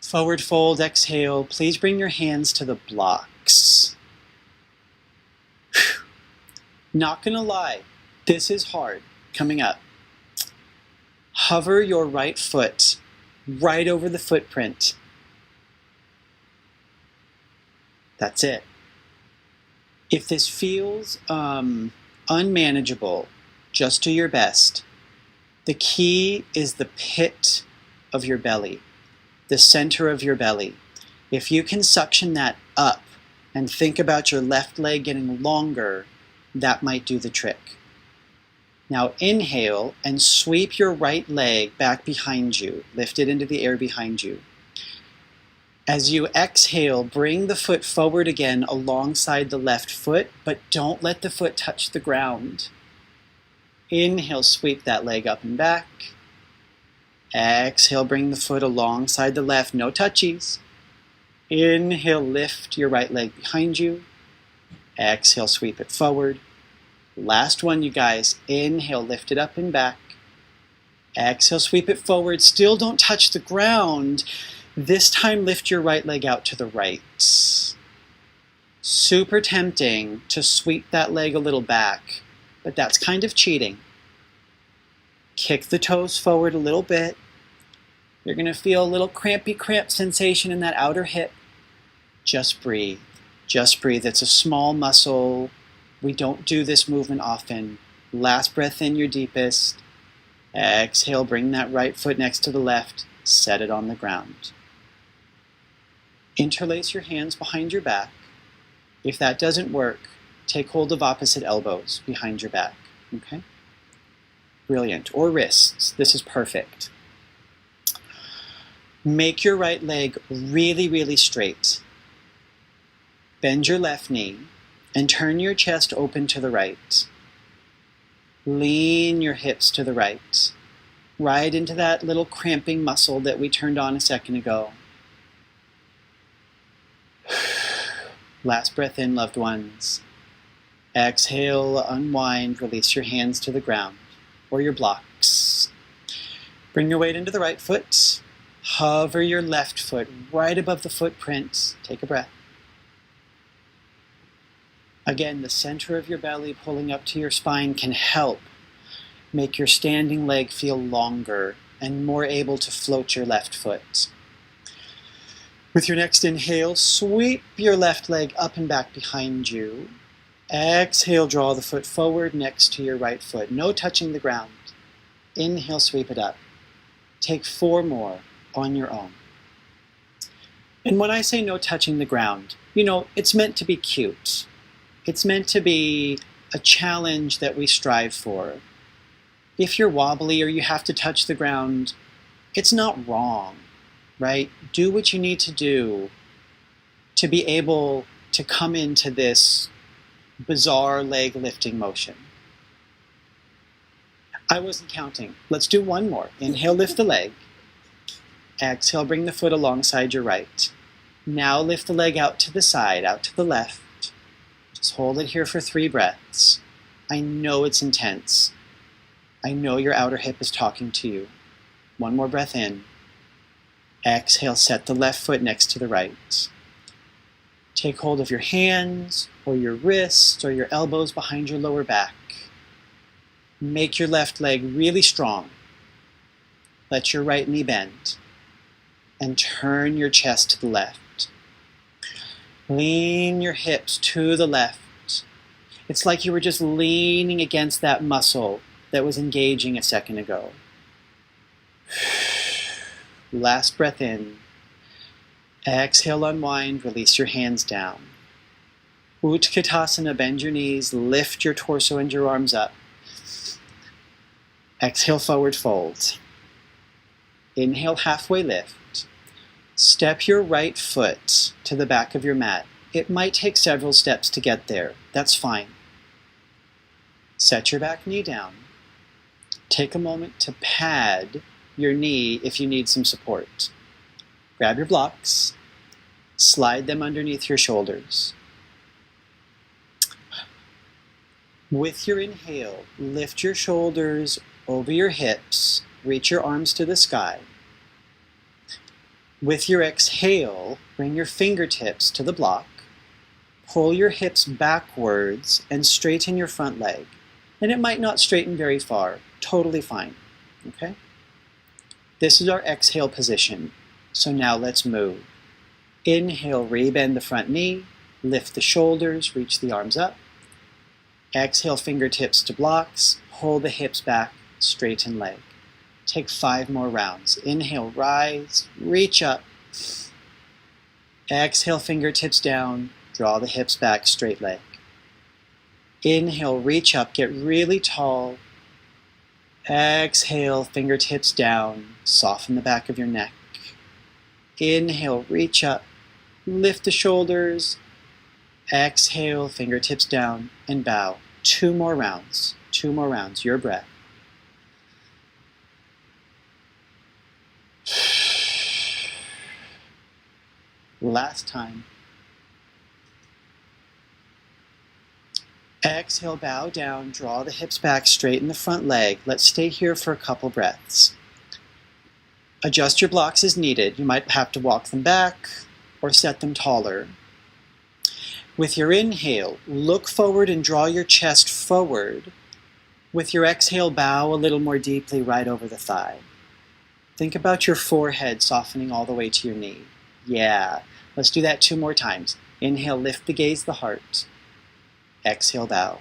Forward fold, exhale. Please bring your hands to the blocks. Not gonna lie, this is hard coming up. Hover your right foot right over the footprint. That's it. If this feels unmanageable, just do your best. The key is the pit of your belly, the center of your belly. If you can suction that up and think about your left leg getting longer, that might do the trick. Now inhale and sweep your right leg back behind you. Lift it into the air behind you. As you exhale, bring the foot forward again alongside the left foot, but don't let the foot touch the ground. Inhale, sweep that leg up and back. Exhale, bring the foot alongside the left, no touchies. Inhale, lift your right leg behind you. Exhale, sweep it forward. Last one, you guys. Inhale, lift it up and back. Exhale, sweep it forward. Still don't touch the ground. This time, lift your right leg out to the right. Super tempting to sweep that leg a little back, but that's kind of cheating. Kick the toes forward a little bit. You're going to feel a little crampy cramp sensation in that outer hip. Just breathe. Just breathe. It's a small muscle. We don't do this movement often. Last breath in, your deepest. Exhale, bring that right foot next to the left. Set it on the ground. Interlace your hands behind your back. If that doesn't work, take hold of opposite elbows behind your back. Okay? Brilliant. Or wrists. This is perfect. Make your right leg really, really straight. Bend your left knee and turn your chest open to the right. Lean your hips to the right. Right into that little cramping muscle that we turned on a second ago. Last breath in, loved ones. Exhale, unwind, release your hands to the ground or your blocks. Bring your weight into the right foot. Hover your left foot right above the footprint. Take a breath. Again, the center of your belly pulling up to your spine can help make your standing leg feel longer and more able to float your left foot. With your next inhale, sweep your left leg up and back behind you. Exhale, draw the foot forward next to your right foot. No touching the ground. Inhale, sweep it up. Take 4 more on your own. And when I say no touching the ground, it's meant to be cute. It's meant to be a challenge that we strive for. If you're wobbly or you have to touch the ground, it's not wrong, right? Do what you need to do to be able to come into this bizarre leg lifting motion. I wasn't counting. Let's do 1 more. Inhale, lift the leg. Exhale, bring the foot alongside your right. Now lift the leg out to the side, out to the left. Just hold it here for 3 breaths. I know it's intense. I know your outer hip is talking to you. 1 more breath in. Exhale, set the left foot next to the right. Take hold of your hands or your wrists or your elbows behind your lower back. Make your left leg really strong. Let your right knee bend. And turn your chest to the left. Lean your hips to the left. It's like you were just leaning against that muscle that was engaging a second ago. Last breath in. Exhale, unwind, release your hands down. Utkatasana, bend your knees, lift your torso and your arms up. Exhale, forward fold. Inhale, halfway lift. Step your right foot to the back of your mat. It might take several steps to get there. That's fine. Set your back knee down. Take a moment to pad your knee if you need some support. Grab your blocks. Slide them underneath your shoulders. With your inhale, lift your shoulders over your hips. Reach your arms to the sky. With your exhale, bring your fingertips to the block. Pull your hips backwards and straighten your front leg. And it might not straighten very far. Totally fine. Okay? This is our exhale position. So now let's move. Inhale, rebend the front knee. Lift the shoulders, reach the arms up. Exhale, fingertips to blocks. Pull the hips back, straighten leg. Take 5 more rounds. Inhale, rise, reach up. Exhale, fingertips down. Draw the hips back, straight leg. Inhale, reach up, get really tall. Exhale, fingertips down. Soften the back of your neck. Inhale, reach up. Lift the shoulders. Exhale, fingertips down and bow. 2 more rounds. 2 more rounds. Your breath. Last time. Exhale, bow down, draw the hips back, straighten the front leg. Let's stay here for a couple breaths. Adjust your blocks as needed. You might have to walk them back or set them taller. With your inhale, look forward and draw your chest forward. With your exhale, bow a little more deeply right over the thigh. Think about your forehead softening all the way to your knee. Yeah, let's do that 2 more times. Inhale, lift the gaze, the heart. Exhale, bow.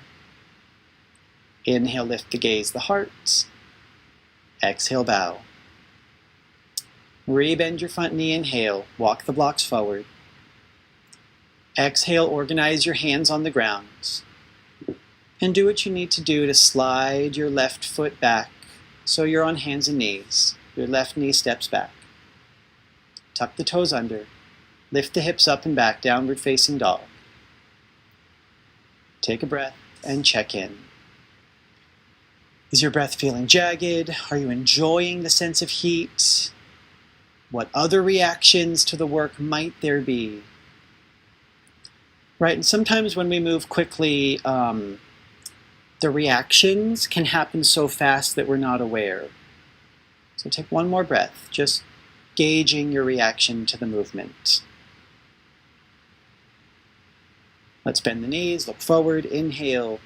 Inhale, lift the gaze, the heart. Exhale, bow. Rebend your front knee, inhale, walk the blocks forward. Exhale, organize your hands on the ground. And do what you need to do to slide your left foot back so you're on hands and knees. Your left knee steps back. Tuck the toes under. Lift the hips up and back, downward facing dog. Take a breath and check in. Is your breath feeling jagged? Are you enjoying the sense of heat? What other reactions to the work might there be? Right, and sometimes when we move quickly, the reactions can happen so fast that we're not aware. So take 1 more breath, just gauging your reaction to the movement. Let's bend the knees, look forward, inhale.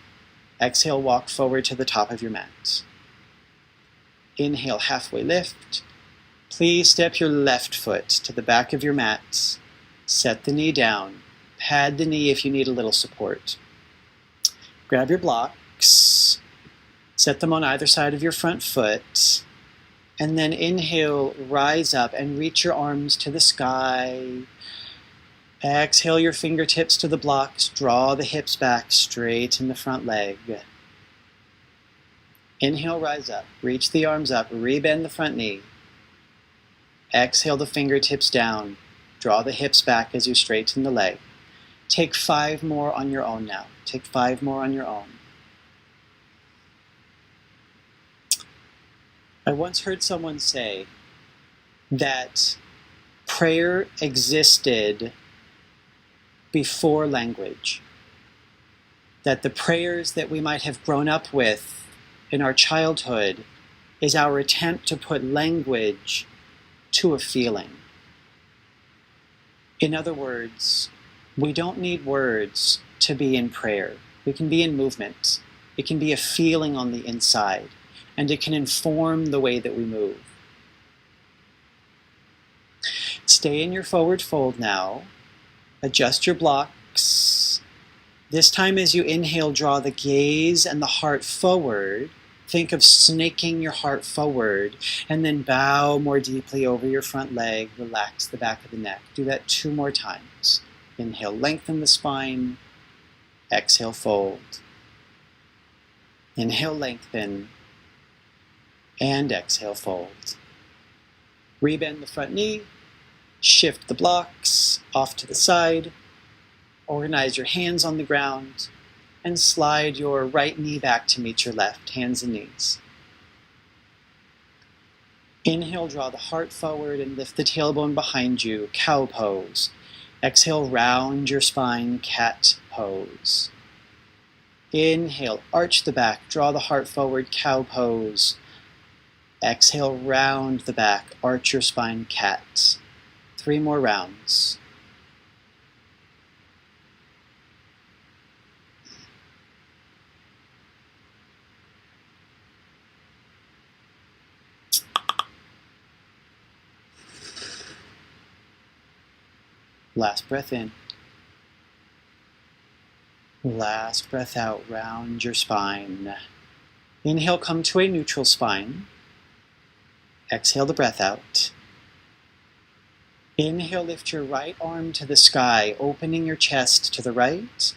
Exhale, walk forward to the top of your mat. Inhale, halfway lift. Please step your left foot to the back of your mat. Set the knee down. Pad the knee if you need a little support. Grab your blocks. Set them on either side of your front foot. And then inhale, rise up and reach your arms to the sky. Exhale your fingertips to the blocks. Draw the hips back, straighten the front leg. Inhale, rise up. Reach the arms up. Rebend the front knee. Exhale the fingertips down. Draw the hips back as you straighten the leg. Take 5 more on your own now. Take 5 more on your own. I once heard someone say that prayer existed before language. That the prayers that we might have grown up with in our childhood is our attempt to put language to a feeling. In other words, we don't need words to be in prayer. We can be in movement. It can be a feeling on the inside, and it can inform the way that we move. Stay in your forward fold now. Adjust your blocks. This time as you inhale, draw the gaze and the heart forward. Think of snaking your heart forward, and then bow more deeply over your front leg. Relax the back of the neck. Do that 2 more times. Inhale, lengthen the spine. Exhale, fold. Inhale, lengthen. And exhale, fold. Rebend the front knee. Shift the blocks off to the side. Organize your hands on the ground. And slide your right knee back to meet your left, hands and knees. Inhale, draw the heart forward and lift the tailbone behind you, cow pose. Exhale, round your spine, cat pose. Inhale, arch the back, draw the heart forward, cow pose. Exhale, round the back, arch your spine, cat. 3 more rounds. Last breath in. Last breath out, round your spine. Inhale, come to a neutral spine. Exhale the breath out. Inhale, lift your right arm to the sky, opening your chest to the right.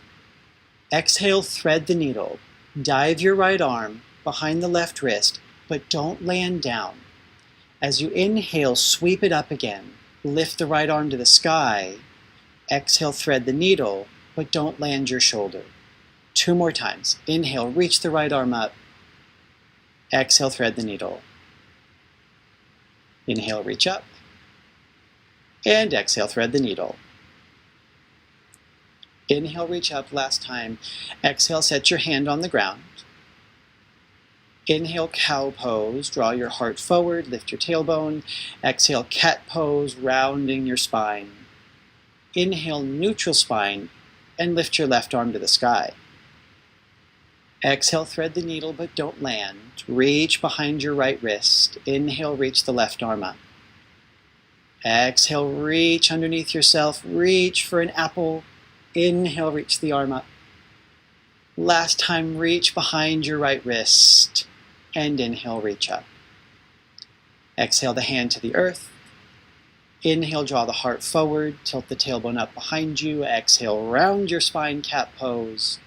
Exhale, thread the needle. Dive your right arm behind the left wrist, but don't land down. As you inhale, sweep it up again. Lift the right arm to the sky. Exhale, thread the needle, but don't land your shoulder. 2 more times. Inhale, reach the right arm up. Exhale, thread the needle. Inhale, reach up. And exhale, thread the needle. Inhale, reach up last time. Exhale, set your hand on the ground. Inhale, cow pose. Draw your heart forward, lift your tailbone. Exhale, cat pose, rounding your spine. Inhale, neutral spine, and lift your left arm to the sky. Exhale, thread the needle, but don't land. Reach behind your right wrist. Inhale, reach the left arm up. Exhale, reach underneath yourself. Reach for an apple. Inhale, reach the arm up. Last time, reach behind your right wrist. And inhale, reach up. Exhale the hand to the earth. Inhale, draw the heart forward, tilt the tailbone up behind you. Exhale, round your spine, cat pose.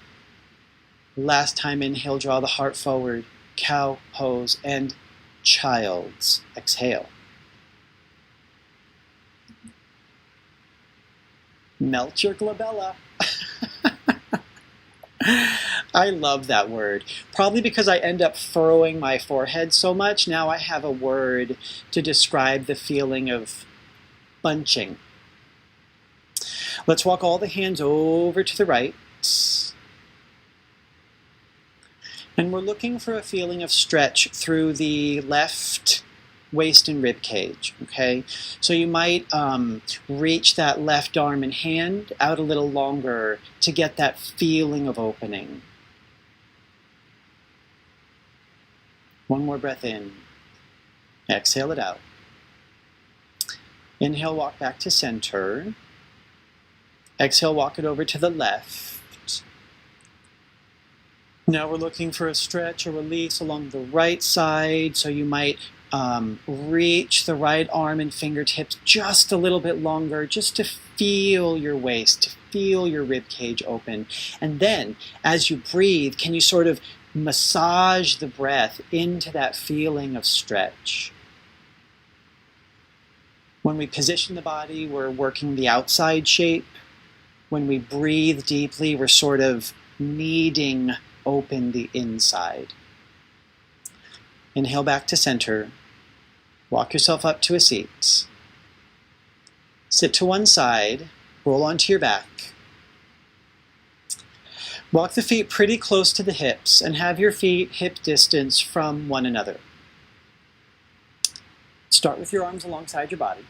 Last time, inhale, draw the heart forward, cow pose, and child's. Exhale. Melt your glabella. I love that word. Probably because I end up furrowing my forehead so much, now I have a word to describe the feeling of bunching. Let's walk all the hands over to the right. And we're looking for a feeling of stretch through the left waist and rib cage, okay? So you might reach that left arm and hand out a little longer to get that feeling of opening. One more breath in. Exhale it out. Inhale, walk back to center. Exhale, walk it over to the left. Now we're looking for a stretch or release along the right side. So you might reach the right arm and fingertips just a little bit longer, just to feel your waist, to feel your rib cage open. And then, as you breathe, can you sort of massage the breath into that feeling of stretch? When we position the body, we're working the outside shape. When we breathe deeply, we're sort of kneading open the inside. Inhale back to center. Walk yourself up to a seat. Sit to one side. Roll onto your back. Walk the feet pretty close to the hips and have your feet hip distance from one another. Start with your arms alongside your body.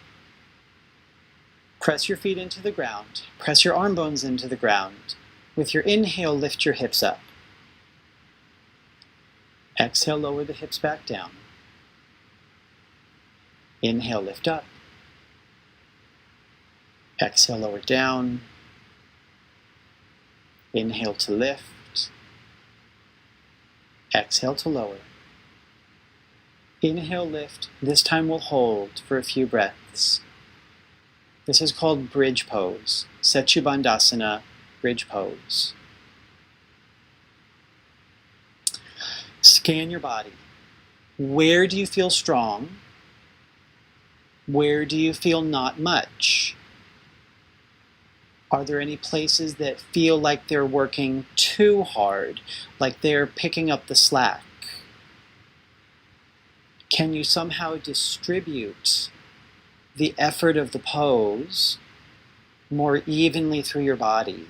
Press your feet into the ground. Press your arm bones into the ground. With your inhale, lift your hips up. Exhale, lower the hips back down. Inhale, lift up. Exhale, lower down. Inhale to lift. Exhale to lower. Inhale, lift. This time we'll hold for a few breaths. This is called bridge pose. Setu Bandhasana, bridge pose. Scan your body. Where do you feel strong? Where do you feel not much? Are there any places that feel like they're working too hard, like they're picking up the slack? Can you somehow distribute the effort of the pose more evenly through your body?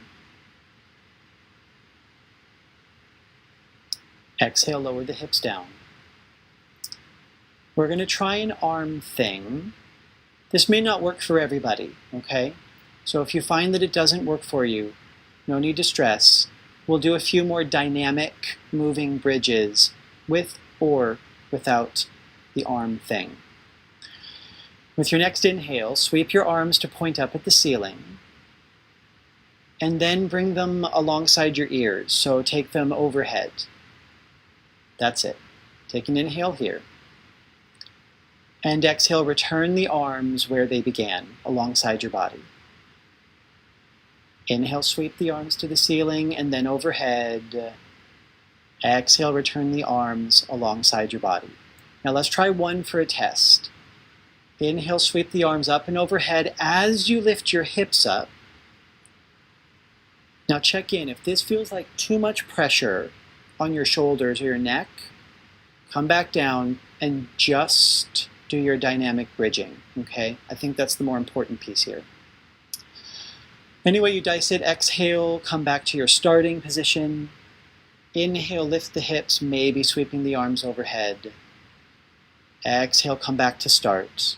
Exhale, lower the hips down. We're going to try an arm thing. This may not work for everybody, okay? So if you find that it doesn't work for you, no need to stress. We'll do a few more dynamic moving bridges with or without the arm thing. With your next inhale, sweep your arms to point up at the ceiling, and then bring them alongside your ears, so take them overhead. That's it. Take an inhale here. And exhale, return the arms where they began, alongside your body. Inhale, sweep the arms to the ceiling and then overhead. Exhale, return the arms alongside your body. Now let's try one for a test. Inhale, sweep the arms up and overhead as you lift your hips up. Now check in. If this feels like too much pressure on your shoulders or your neck, come back down and just do your dynamic bridging, okay? I think that's the more important piece here. Any way you dice it, exhale, come back to your starting position. Inhale, lift the hips, maybe sweeping the arms overhead. Exhale, come back to start.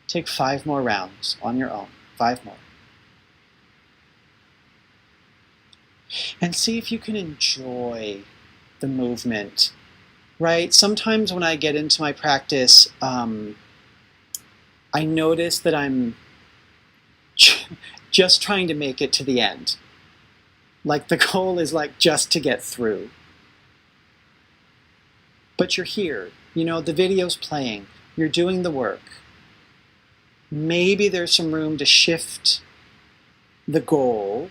Take 5 more rounds on your own, 5 more. And see if you can enjoy the movement, right? Sometimes when I get into my practice, I notice that I'm just trying to make it to the end. Like the goal is like just to get through. But you're here, you know, the video's playing, you're doing the work. Maybe there's some room to shift the goal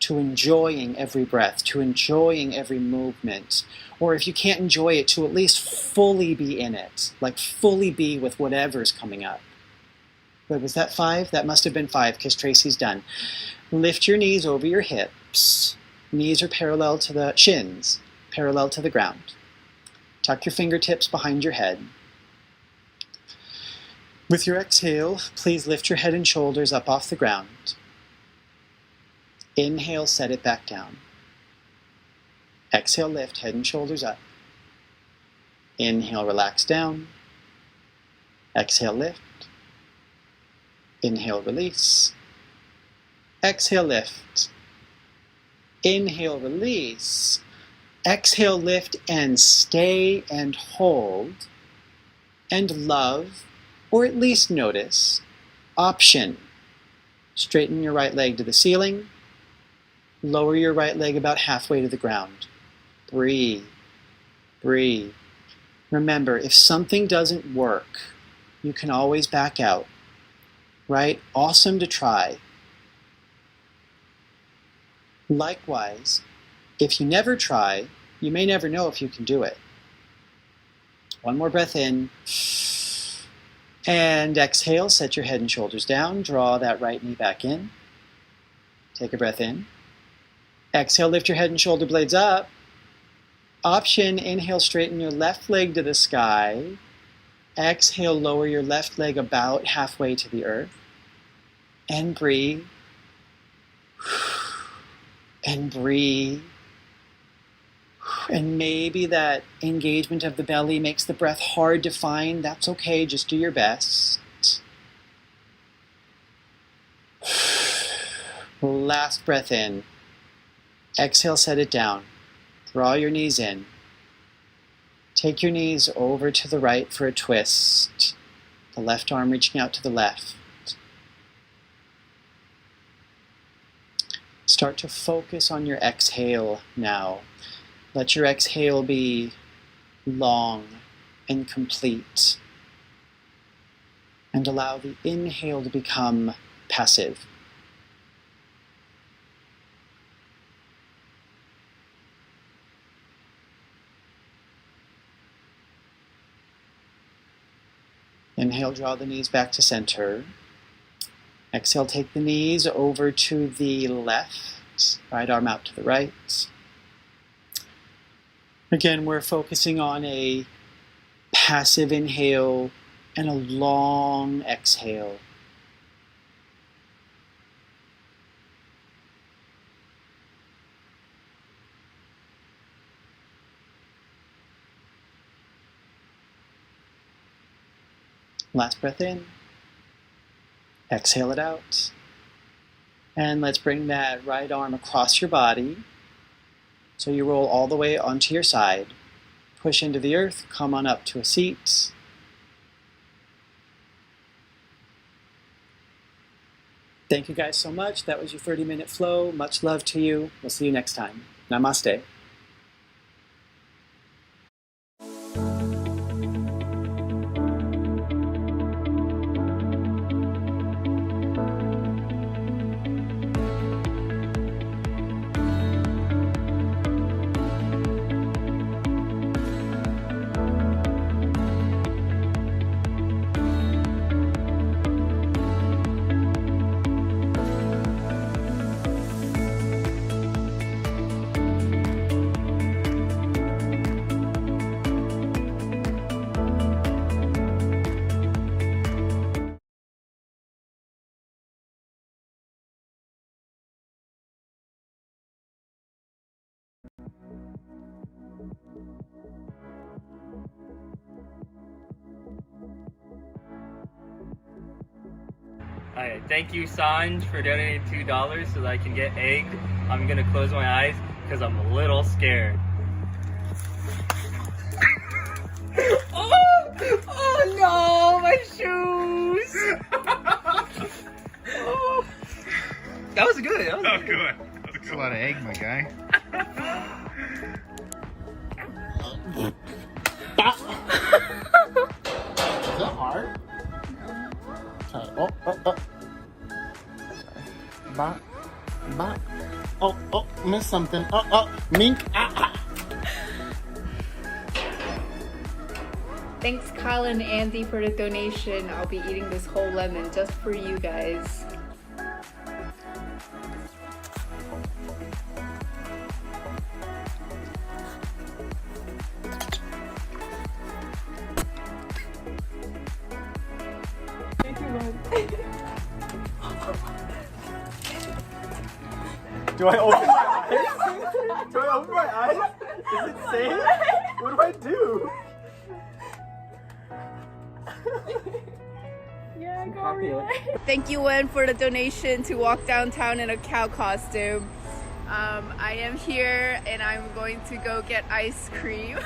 to enjoying every breath, to enjoying every movement. Or if you can't enjoy it, to at least fully be in it, like fully be with whatever's coming up. Wait, was that 5? That must have been 5 because Tracy's done. Lift your knees over your hips. Knees are parallel to the shins, parallel to the ground. Tuck your fingertips behind your head. With your exhale, please lift your head and shoulders up off the ground. Inhale, set it back down. Exhale, lift, head and shoulders up. Inhale, relax down. Exhale, lift. Inhale, release. Exhale, lift. Inhale, release. Exhale, lift and stay and hold. And love, or at least notice, option. Straighten your right leg to the ceiling. Lower your right leg about halfway to the ground. Breathe. Breathe. Remember, if something doesn't work, you can always back out. Right? Awesome to try. Likewise, if you never try, you may never know if you can do it. One more breath in. And exhale, set your head and shoulders down. Draw that right knee back in. Take a breath in. Exhale, lift your head and shoulder blades up. Option, inhale, straighten your left leg to the sky. Exhale, lower your left leg about halfway to the earth. And breathe. And breathe. And maybe that engagement of the belly makes the breath hard to find. That's okay, just do your best. Last breath in. Exhale, set it down. Draw your knees in. Take your knees over to the right for a twist. The left arm reaching out to the left. Start to focus on your exhale now. Let your exhale be long and complete. And allow the inhale to become passive. Inhale, draw the knees back to center. Exhale, take the knees over to the left, right arm out to the right. Again, we're focusing on a passive inhale and a long exhale. Last breath in. Exhale it out. And let's bring that right arm across your body. So you roll all the way onto your side. Push into the earth, come on up to a seat. Thank you guys so much. That was your 30-minute flow. Much love to you. We'll see you next time. Namaste. Alright, thank you Sanj for donating $2 so that I can get egged. I'm gonna close my eyes because I'm a little scared. Oh no, my shoes! Oh. That was good. That was good. That's a lot of egg, my guy. Is that hard? Oh. Sorry. Oh, missed something. Mink. Thanks Kyle and Andy for the donation. I'll be eating this whole lemon just for you guys. Do I open my eyes? Do I open my eyes? Is it safe? What do I do? Yeah, go Thank you, Wen, for the donation to walk downtown in a cow costume. I am here and I'm going to go get ice cream.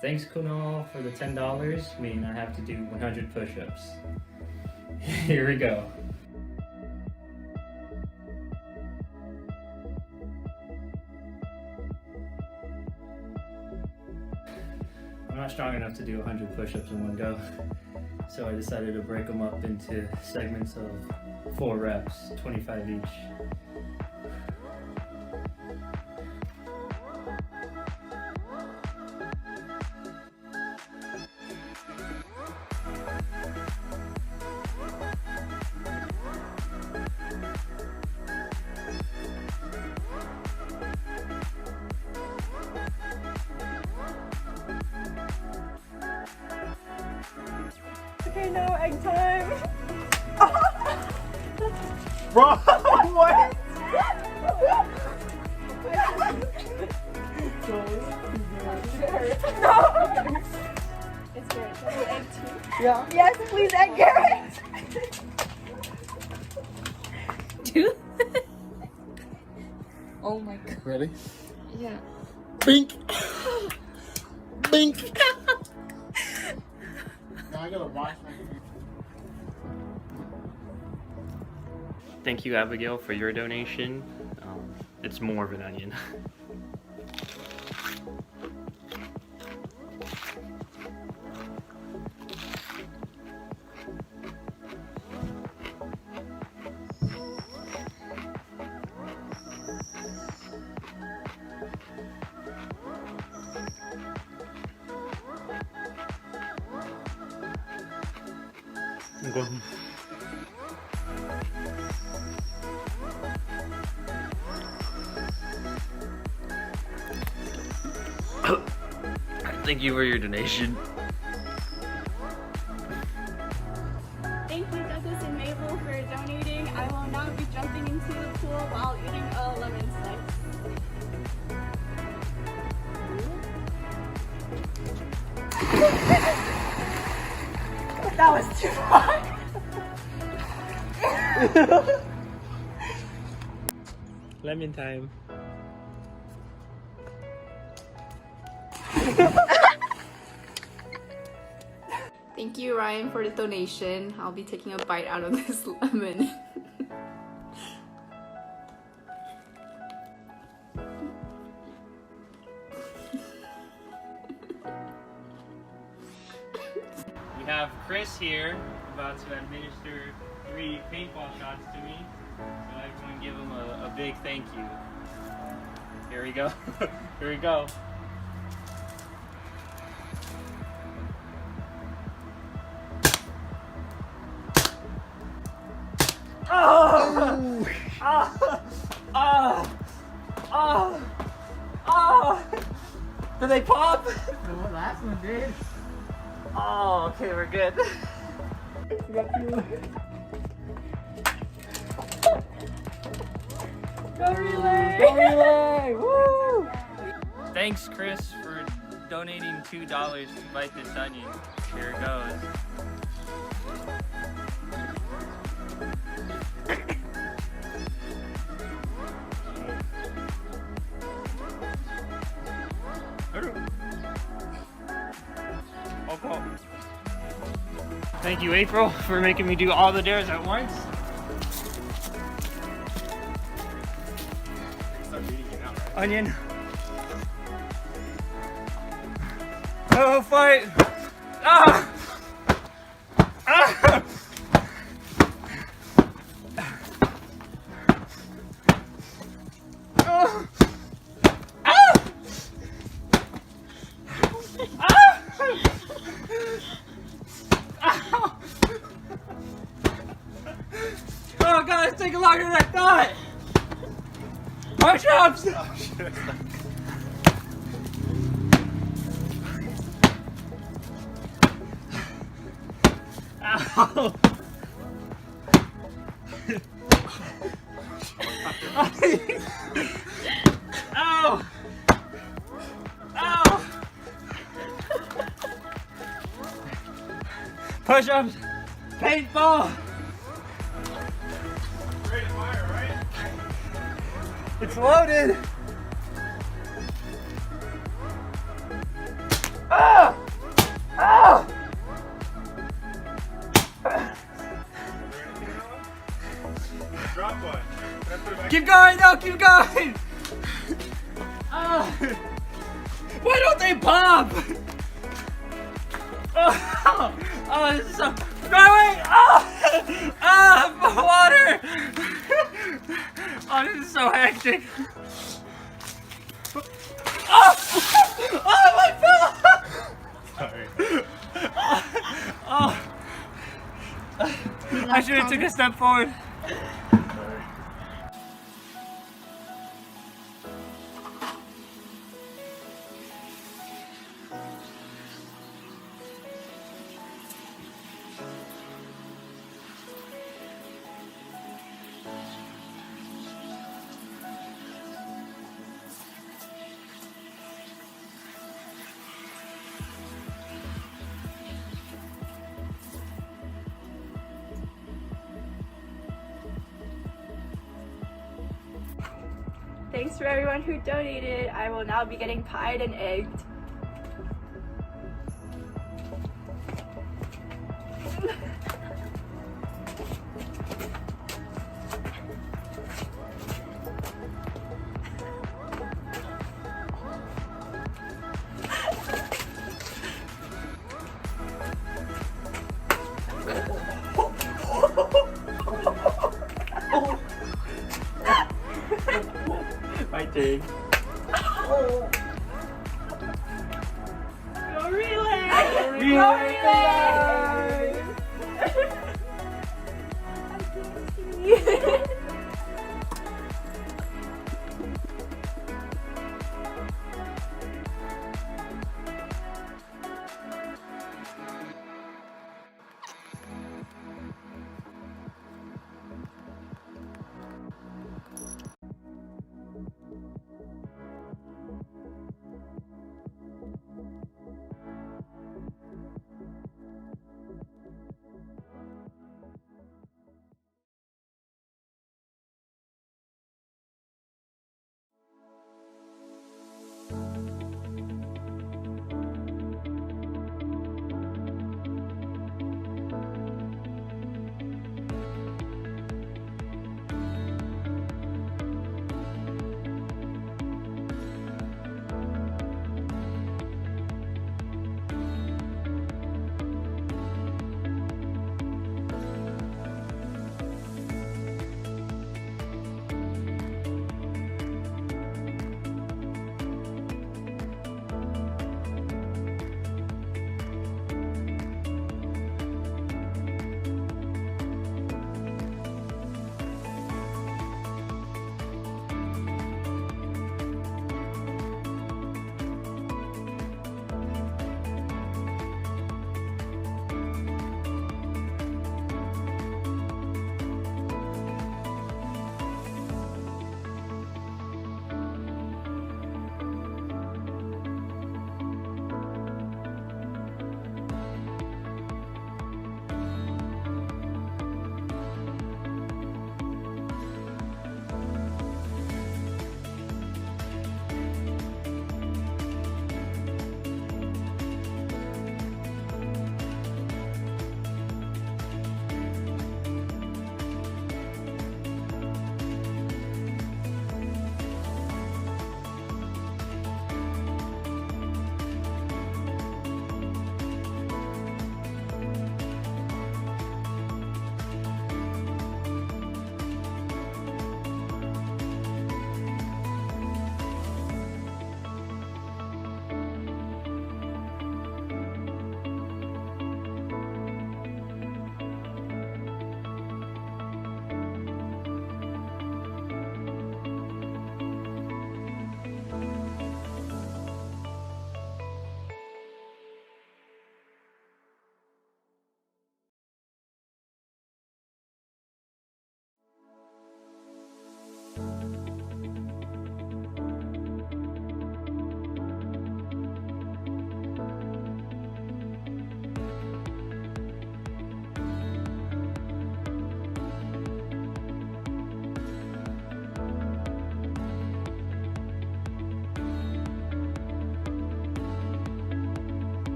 Thanks Kunal for the $10, meaning I have to do 100 push-ups. Here we go. I'm not strong enough to do 100 push-ups in one go, so I decided to break them up into segments of 4 reps, 25 each. Okay, now egg time. Bro, what? No. It's Garrett. Can I do egg too? Yeah. Yes, please, egg Garrett. Two? Oh my god. Ready? Yeah. Bink. Bink. Now I gotta wash my hands. Thank you, Abigail, for your donation. It's more of an onion. Okay. Thank you for your donation. That was too hard. Lemon time. Thank you, Ryan, for the donation. I'll be taking a bite out of this lemon. We have Chris here about to administer 3 paintball shots to me. So everyone give him a big thank you. Here we go. Here we go. Oh! Oh! Oh! Oh! Oh! Did they pop? The last one did. Oh, okay, we're good. Go relay! Go relay! Woo! Thanks, Chris, for donating $2 to bite this onion. Here it goes. Thank you, April, for making me do all the dares at once. Onion. Oh, fight! Ah! Ah! Oh! Ah! Ah! Oh god, it's taking longer than I thought! Push-ups! Oh, shit. Ow! Ow! Ow! Push-ups! Paintball! Ready to fire, right? It's loaded! Ah! Ah! Drop one. Keep going, no, keep going! Ah! Why don't they pop? Oh, oh, this is so... Growing! Oh! Ah! Water! Oh, this is so hectic. Oh! Oh, my pillow! Sorry. Oh! I should have took a step forward. Thanks for everyone who donated. I will now be getting pied and egged. My turn. Go relay! Relay!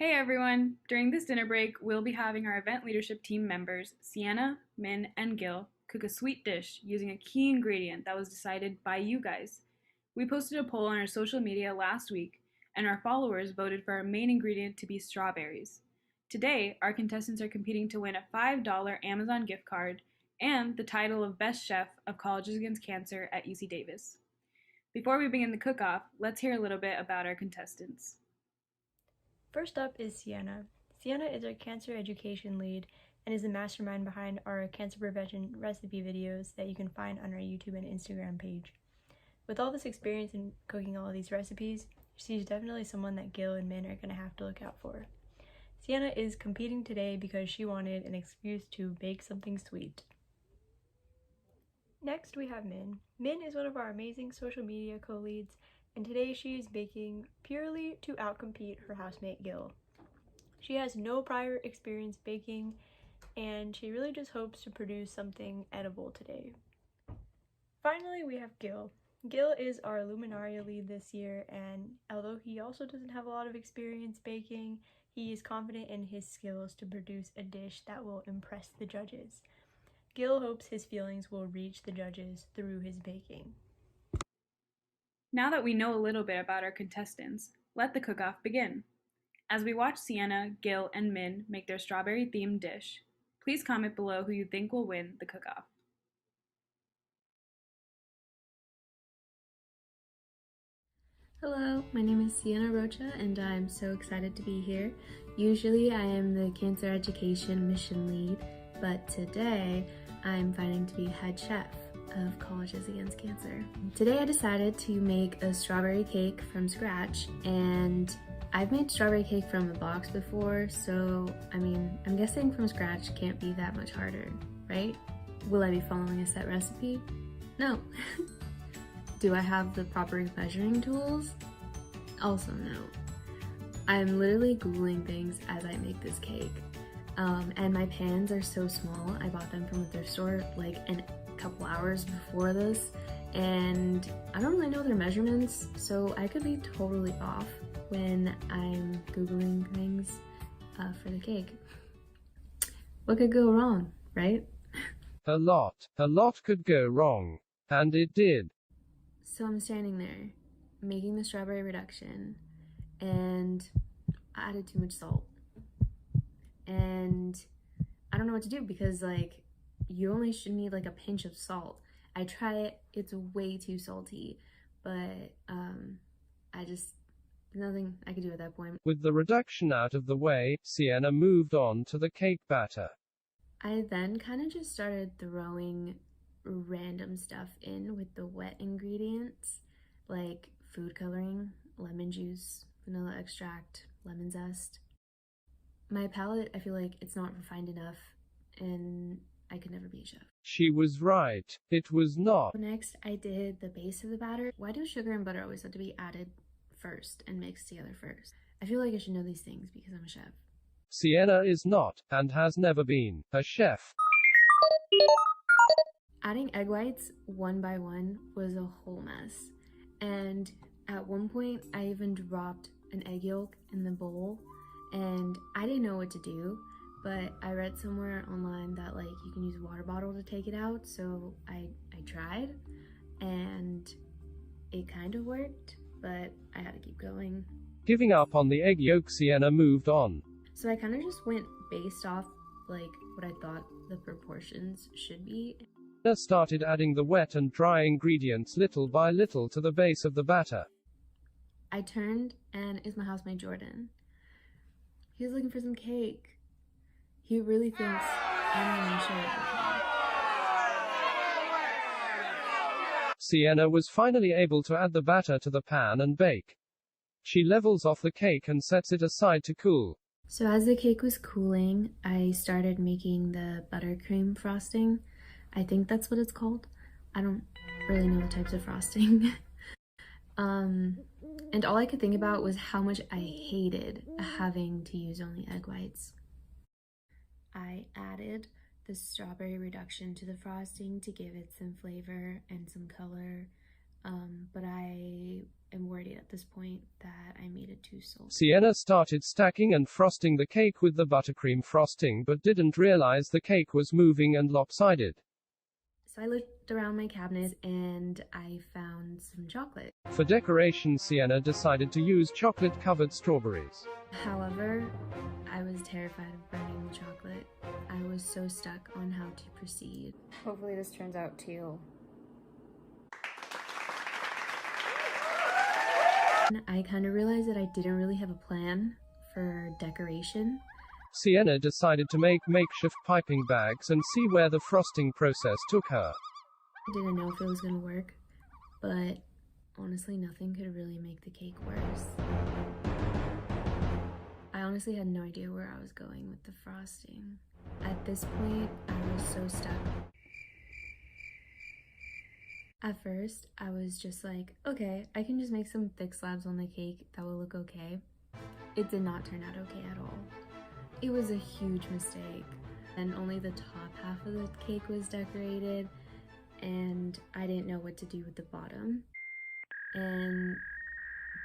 Hey everyone! During this dinner break, we'll be having our event leadership team members, Sienna, Min, and Gil, cook a sweet dish using a key ingredient that was decided by you guys. We posted a poll on our social media last week, and our followers voted for our main ingredient to be strawberries. Today, our contestants are competing to win a $5 Amazon gift card and the title of Best Chef of Colleges Against Cancer at UC Davis. Before we begin the cook-off, let's hear a little bit about our contestants. First up is Sienna. Sienna is our cancer education lead and is the mastermind behind our cancer prevention recipe videos that you can find on our YouTube and Instagram page. With all this experience in cooking all of these recipes, she's definitely someone that Gil and Min are going to have to look out for. Sienna is competing today because she wanted an excuse to bake something sweet. Next we have Min. Min is one of our amazing social media co-leads, and today she is baking purely to outcompete her housemate Gil. She has no prior experience baking, and she really just hopes to produce something edible today. Finally, we have Gil. Gil is our Luminaria lead this year, and although he also doesn't have a lot of experience baking, he is confident in his skills to produce a dish that will impress the judges. Gil hopes his feelings will reach the judges through his baking. Now that we know a little bit about our contestants, let the cook-off begin. As we watch Sienna, Gil, and Min make their strawberry-themed dish, please comment below who you think will win the cook-off. Hello, my name is Sienna Rocha and I'm so excited to be here. Usually I am the cancer education mission lead, but today I'm fighting to be head chef of Colleges Against Cancer. Today I decided to make a strawberry cake from scratch, and I've made strawberry cake from a box before, so I'm guessing from scratch can't be that much harder, right? Will I be following a set recipe? No. Do I have the proper measuring tools? Also no. I'm literally Googling things as I make this cake. And my pans are so small. I bought them from a thrift store like a couple hours before this, and I don't really know their measurements, so I could be totally off when I'm Googling things for the cake. What could go wrong, right? A lot could go wrong. And it did. So I'm standing there, making the strawberry reduction, and I added too much salt. And I don't know what to do because you only should need a pinch of salt. I try it, it's way too salty, but nothing I could do at that point. With the reduction out of the way, Sienna moved on to the cake batter. I then kind of just started throwing random stuff in with the wet ingredients, like food coloring, lemon juice, vanilla extract, lemon zest. My palate, I feel like it's not refined enough, and I could never be a chef. She was right. It was not. Next, I did the base of the batter. Why do sugar and butter always have to be added first and mixed together first? I feel like I should know these things because I'm a chef. Sienna is not, and has never been, a chef. Adding egg whites one by one was a whole mess. And at one point, I even dropped an egg yolk in the bowl, and I didn't know what to do, but I read somewhere online that you can use a water bottle to take it out, so I tried, and it kind of worked, but I had to keep going. Giving up on the egg yolk, Sienna moved on. So I kind of just went based off what I thought the proportions should be. Sienna started adding the wet and dry ingredients little by little to the base of the batter. I turned, and it's my housemate Jordan. He was looking for some cake. He really thinks I'm gonna share it with him. Sienna was finally able to add the batter to the pan and bake. She levels off the cake and sets it aside to cool. So as the cake was cooling, I started making the buttercream frosting. I think that's what it's called. I don't really know the types of frosting. And all I could think about was how much I hated having to use only egg whites. I added the strawberry reduction to the frosting to give it some flavor and some color, but I am worried at this point that I made it too salty. Sienna started stacking and frosting the cake with the buttercream frosting but didn't realize the cake was moving and lopsided. So I looked around my cabinet and I found some chocolate. For decoration, Sienna decided to use chocolate-covered strawberries. However, I was terrified of burning the chocolate. I was so stuck on how to proceed. Hopefully this turns out too. I kind of realized that I didn't really have a plan for decoration. Sienna decided to make makeshift piping bags and see where the frosting process took her. I didn't know if it was going to work, but honestly nothing could really make the cake worse. I honestly had no idea where I was going with the frosting. At this point, I was so stuck. At first, I was just like, okay, I can just make some thick slabs on the cake that will look okay. It did not turn out okay at all. It was a huge mistake, and only the top half of the cake was decorated, and I didn't know what to do with the bottom, and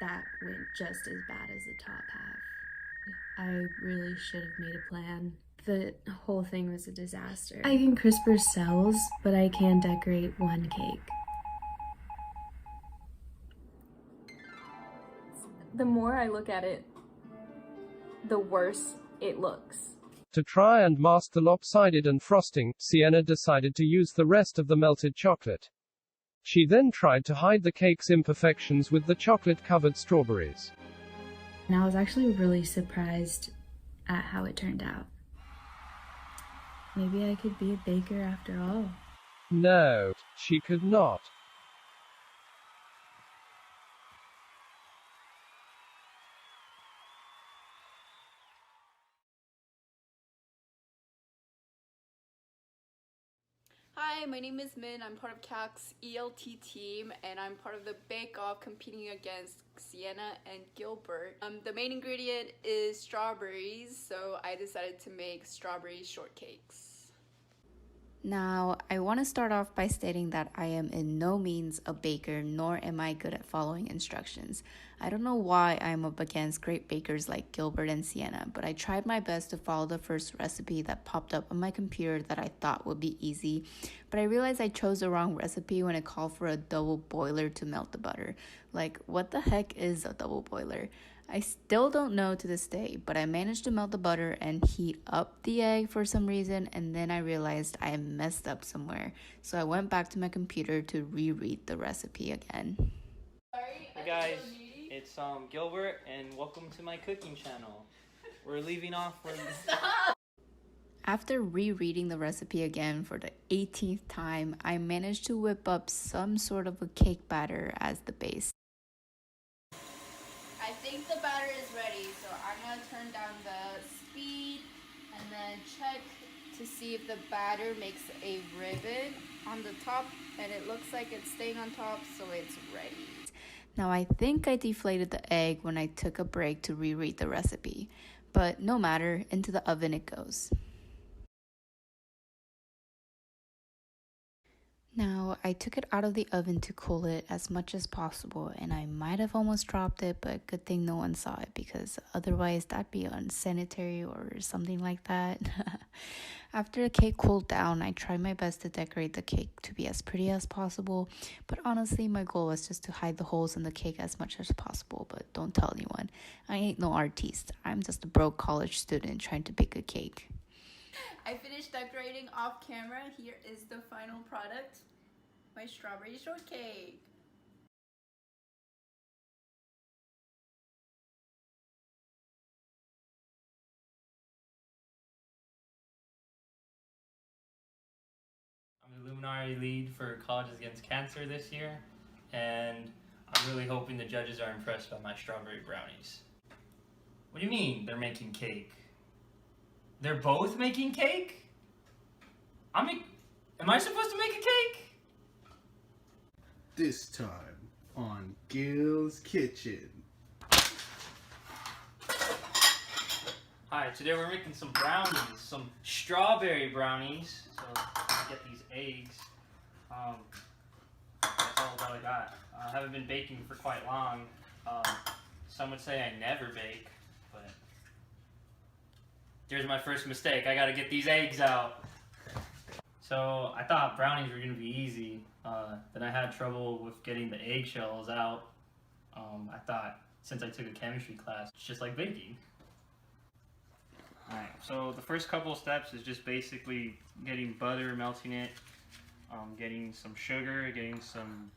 that went just as bad as the top half. I really should have made a plan. The whole thing was a disaster. I can CRISPR cells, but I can't decorate one cake. The more I look at it, the worse it looks. To try and mask the lopsided and frosting, Sienna decided to use the rest of the melted chocolate. She then tried to hide the cake's imperfections with the chocolate-covered strawberries. And I was actually really surprised at how it turned out. Maybe I could be a baker after all. No, she could not. Hi, my name is Min. I'm part of CAC's ELT team, and I'm part of the bake-off competing against Sienna and Gilbert. The main ingredient is strawberries, so I decided to make strawberry shortcakes. Now, I want to start off by stating that I am in no means a baker, nor am I good at following instructions. I don't know why I'm up against great bakers like Gilbert and Sienna, but I tried my best to follow the first recipe that popped up on my computer that I thought would be easy, but I realized I chose the wrong recipe when it called for a double boiler to melt the butter. Like, what the heck is a double boiler? I still don't know to this day, but I managed to melt the butter and heat up the egg for some reason, and then I realized I messed up somewhere. So I went back to my computer to reread the recipe again. Hey guys, it's Gilbert, and welcome to my cooking channel. We're leaving off where After rereading the recipe again for the 18th time, I managed to whip up some sort of a cake batter as the base. I think the batter is ready, so I'm gonna turn down the speed and then check to see if the batter makes a ribbon on the top, and it looks like it's staying on top, so it's ready. Now I think I deflated the egg when I took a break to reread the recipe, but no matter, into the oven it goes. Now, I took it out of the oven to cool it as much as possible, and I might have almost dropped it, but good thing no one saw it, because otherwise that'd be unsanitary or something like that. After the cake cooled down, I tried my best to decorate the cake to be as pretty as possible, but honestly my goal was just to hide the holes in the cake as much as possible, but don't tell anyone. I ain't no artiste. I'm just a broke college student trying to bake a cake. I finished decorating off camera. Here is the final product, my strawberry shortcake. I'm the Luminary lead for Colleges Against Cancer this year, and I'm really hoping the judges are impressed by my strawberry brownies. What do you mean they're making cake? They're both making cake? Am I supposed to make a cake? This time on Gil's Kitchen. Hi, today we're making some brownies, some strawberry brownies. So I get these eggs. That's all I got. I haven't been baking for quite long. Some would say I never bake, but there's my first mistake. I gotta get these eggs out. So I thought brownies were gonna be easy. Then I had trouble with getting the eggshells out. I thought since I took a chemistry class, it's just like baking. Alright, so the first couple of steps is just basically getting butter, melting it, getting some sugar, getting some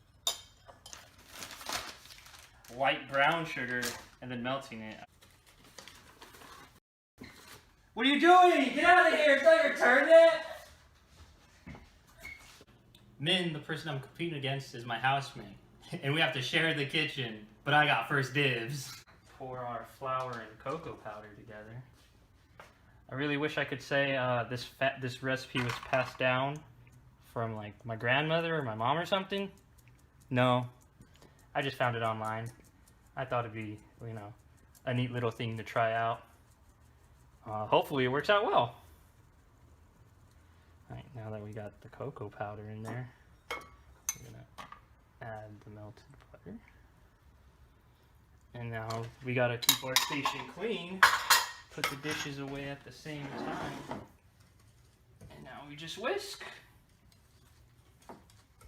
light brown sugar, and then melting it. What are you doing? Get out of here! It's not your turn yet! Min, the person I'm competing against, is my housemate. And we have to share the kitchen, but I got first dibs. Pour our flour and cocoa powder together. I really wish I could say this recipe was passed down from like my grandmother or my mom or something. No, I just found it online. I thought it'd be, you know, a neat little thing to try out. Hopefully it works out well. Alright, now that we got the cocoa powder in there, we're gonna add the melted butter. And now we gotta keep our station clean. Put the dishes away at the same time. And now we just whisk.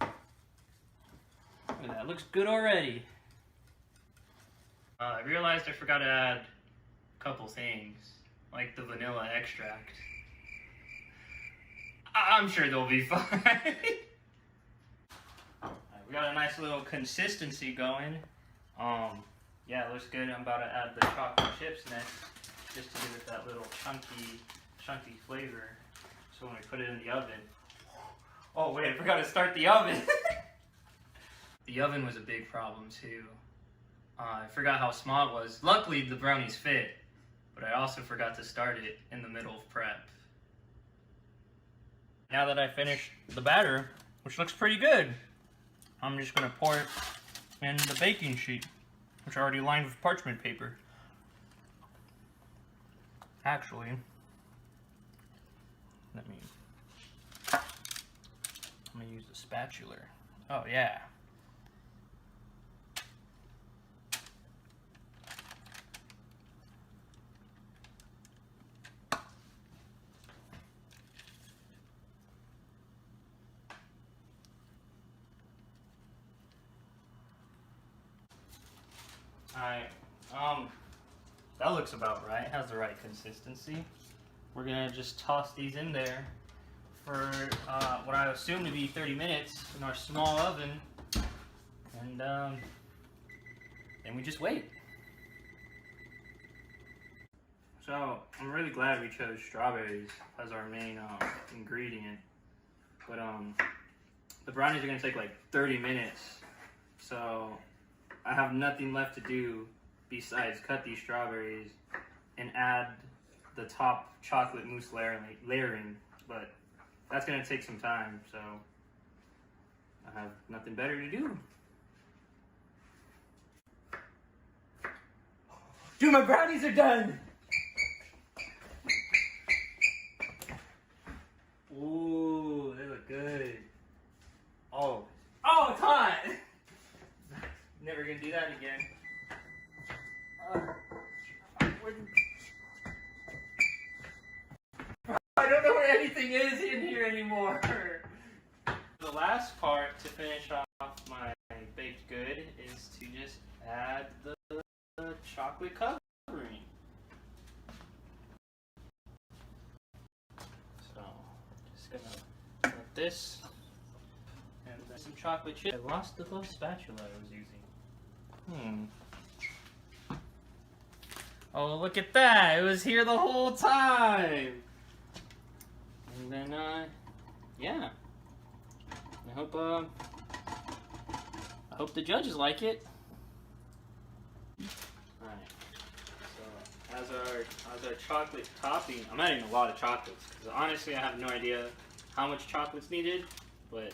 Look at that, looks good already. I realized I forgot to add a couple things, like the vanilla extract. I'm sure they'll be fine. We got a nice little consistency going. Yeah, it looks good. I'm about to add the chocolate chips next, just to give it that little chunky flavor. So when we put it in the oven, oh wait, I forgot to start the oven. The oven was a big problem too. I forgot how small it was. Luckily the brownies fit, but I also forgot to start it in the middle of prep. Now that I finished the batter, which looks pretty good, I'm just gonna pour it in the baking sheet, which I already lined with parchment paper. Actually, I'm gonna use the spatula. Oh yeah. Alright, that looks about right. Has the right consistency. We're gonna just toss these in there for what I assume to be 30 minutes in our small oven, and then we just wait. So I'm really glad we chose strawberries as our main ingredient, but the brownies are gonna take like 30 minutes, so I have nothing left to do besides cut these strawberries and add the top chocolate mousse layering, but that's gonna take some time, so I have nothing better to do. Dude, my brownies are done! Ooh, they look good. Oh, it's hot! Never gonna do that again. I don't know where anything is in here anymore. The last part to finish off my baked good is to just add the chocolate covering. So, just gonna put this and then some chocolate chip. I lost the little spatula I was using. Oh, look at that! It was here the whole time! And then, yeah. I hope the judges like it. Alright. So, as our chocolate topping, I'm adding a lot of chocolates, because honestly I have no idea how much chocolate's needed, but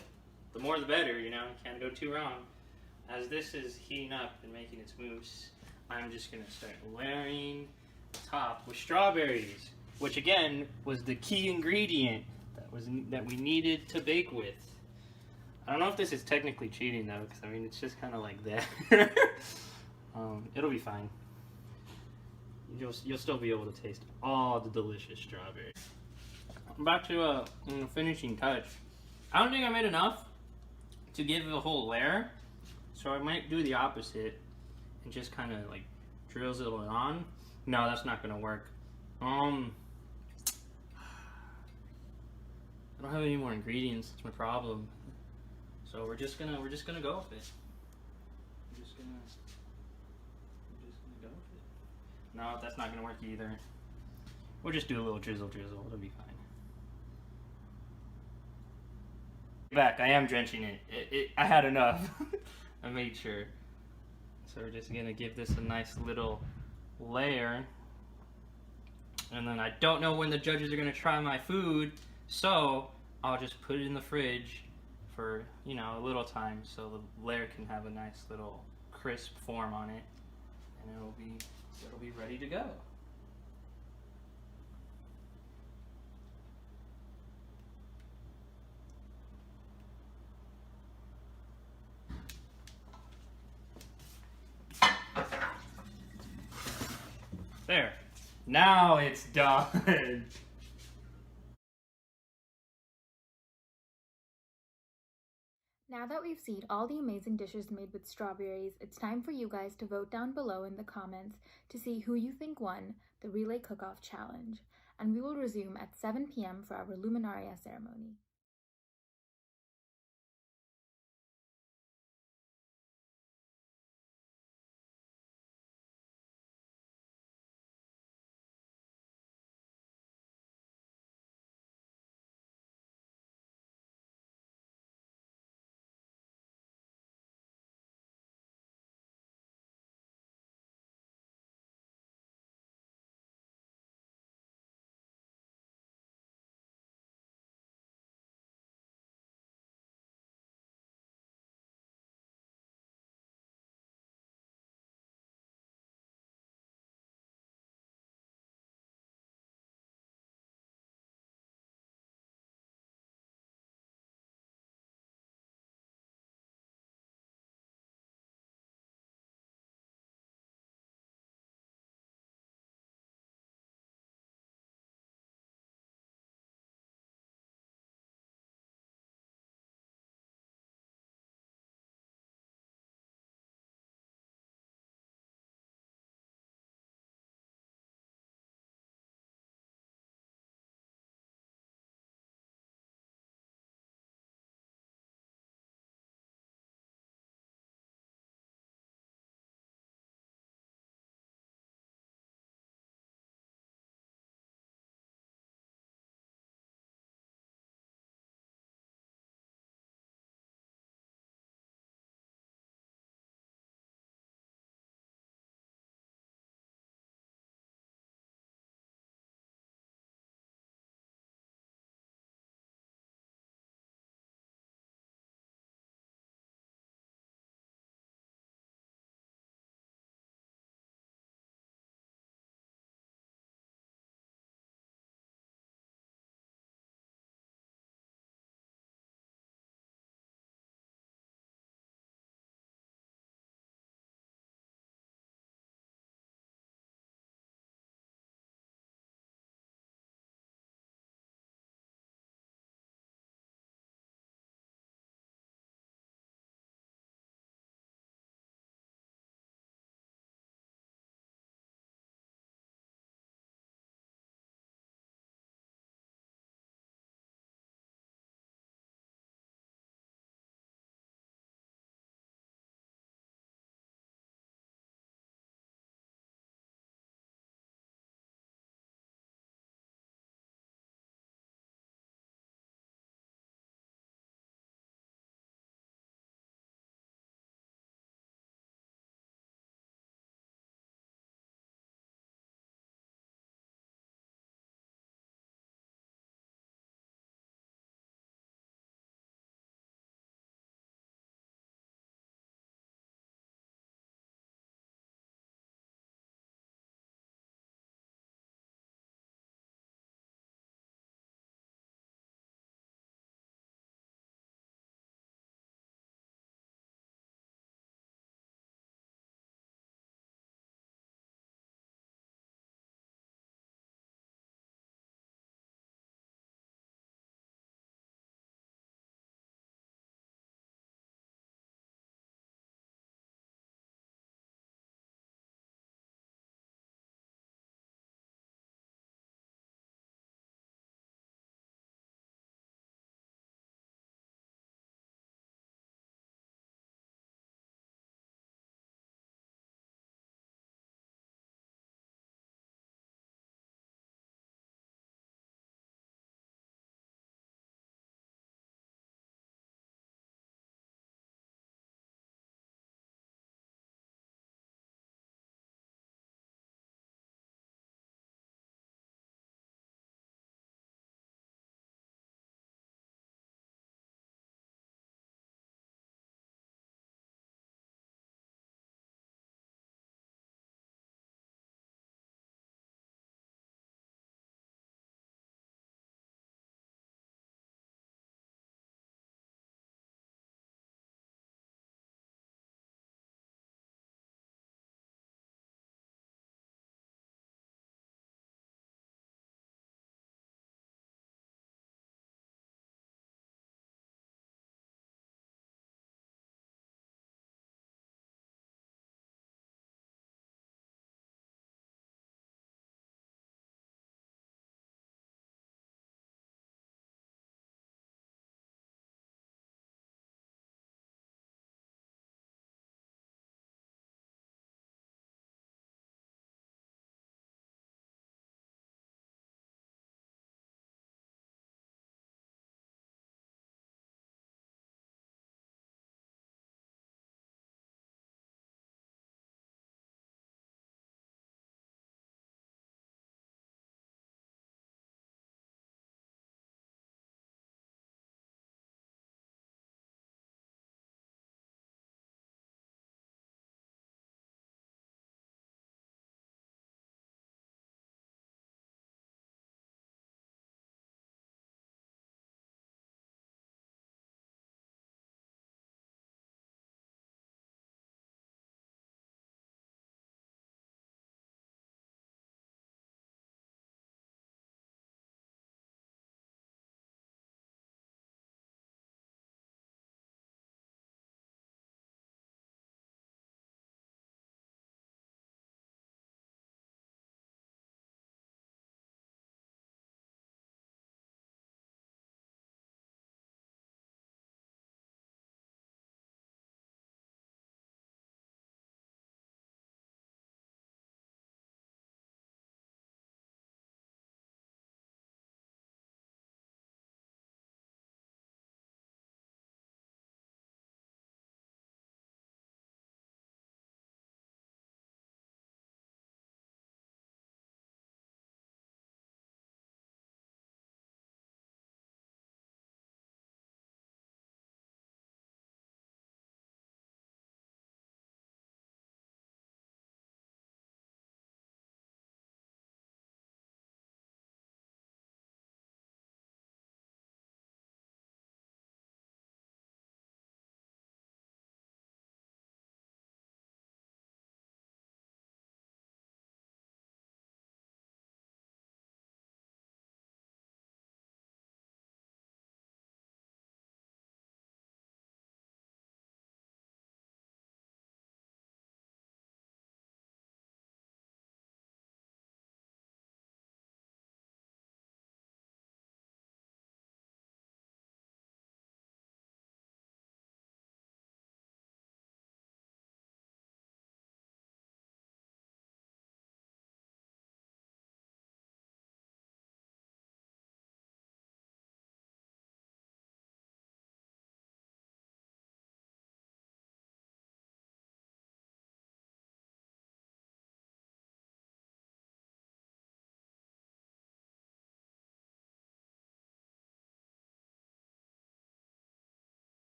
the more the better, you know, can't go too wrong. As this is heating up and making its mousse, I'm just gonna start layering the top with strawberries, which again was the key ingredient that we needed to bake with. I don't know if this is technically cheating though, because I mean it's just kind of like that. It'll be fine. You'll still be able to taste all the delicious strawberries. Back to the finishing touch. I don't think I made enough to give it a whole layer, so I might do the opposite and just kind of like drizzle it on. No, that's not gonna work. I don't have any more ingredients. That's my problem. So we're just gonna go with it. We're just gonna go with it. No, that's not gonna work either. We'll just do a little drizzle. It'll be fine. Back, I am drenching it. I had enough. I made sure. So we're just gonna give this a nice little layer. And then I don't know when the judges are gonna try my food, so I'll just put it in the fridge for, you know, a little time so the layer can have a nice little crisp form on it, and it'll be ready to go. There. Now it's done. Now that we've seen all the amazing dishes made with strawberries, it's time for you guys to vote down below in the comments to see who you think won the Relay Cook-Off Challenge, and we will resume at 7 p.m. for our Luminaria ceremony.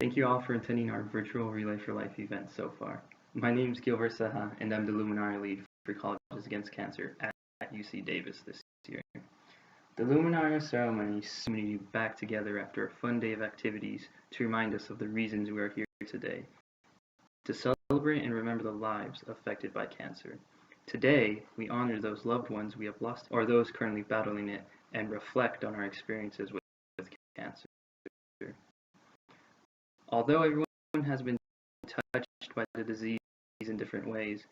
Thank you all for attending our virtual Relay for Life event so far. My name is Gilbert Seha, and I'm the Luminary Lead for Colleges Against Cancer at UC Davis this year. The Luminary ceremony brings the community back together after a fun day of activities to remind us of the reasons we are here today, to celebrate and remember the lives affected by cancer. Today, we honor those loved ones we have lost or those currently battling it and reflect on our experiences with cancer. Although everyone has been touched by the disease in different ways,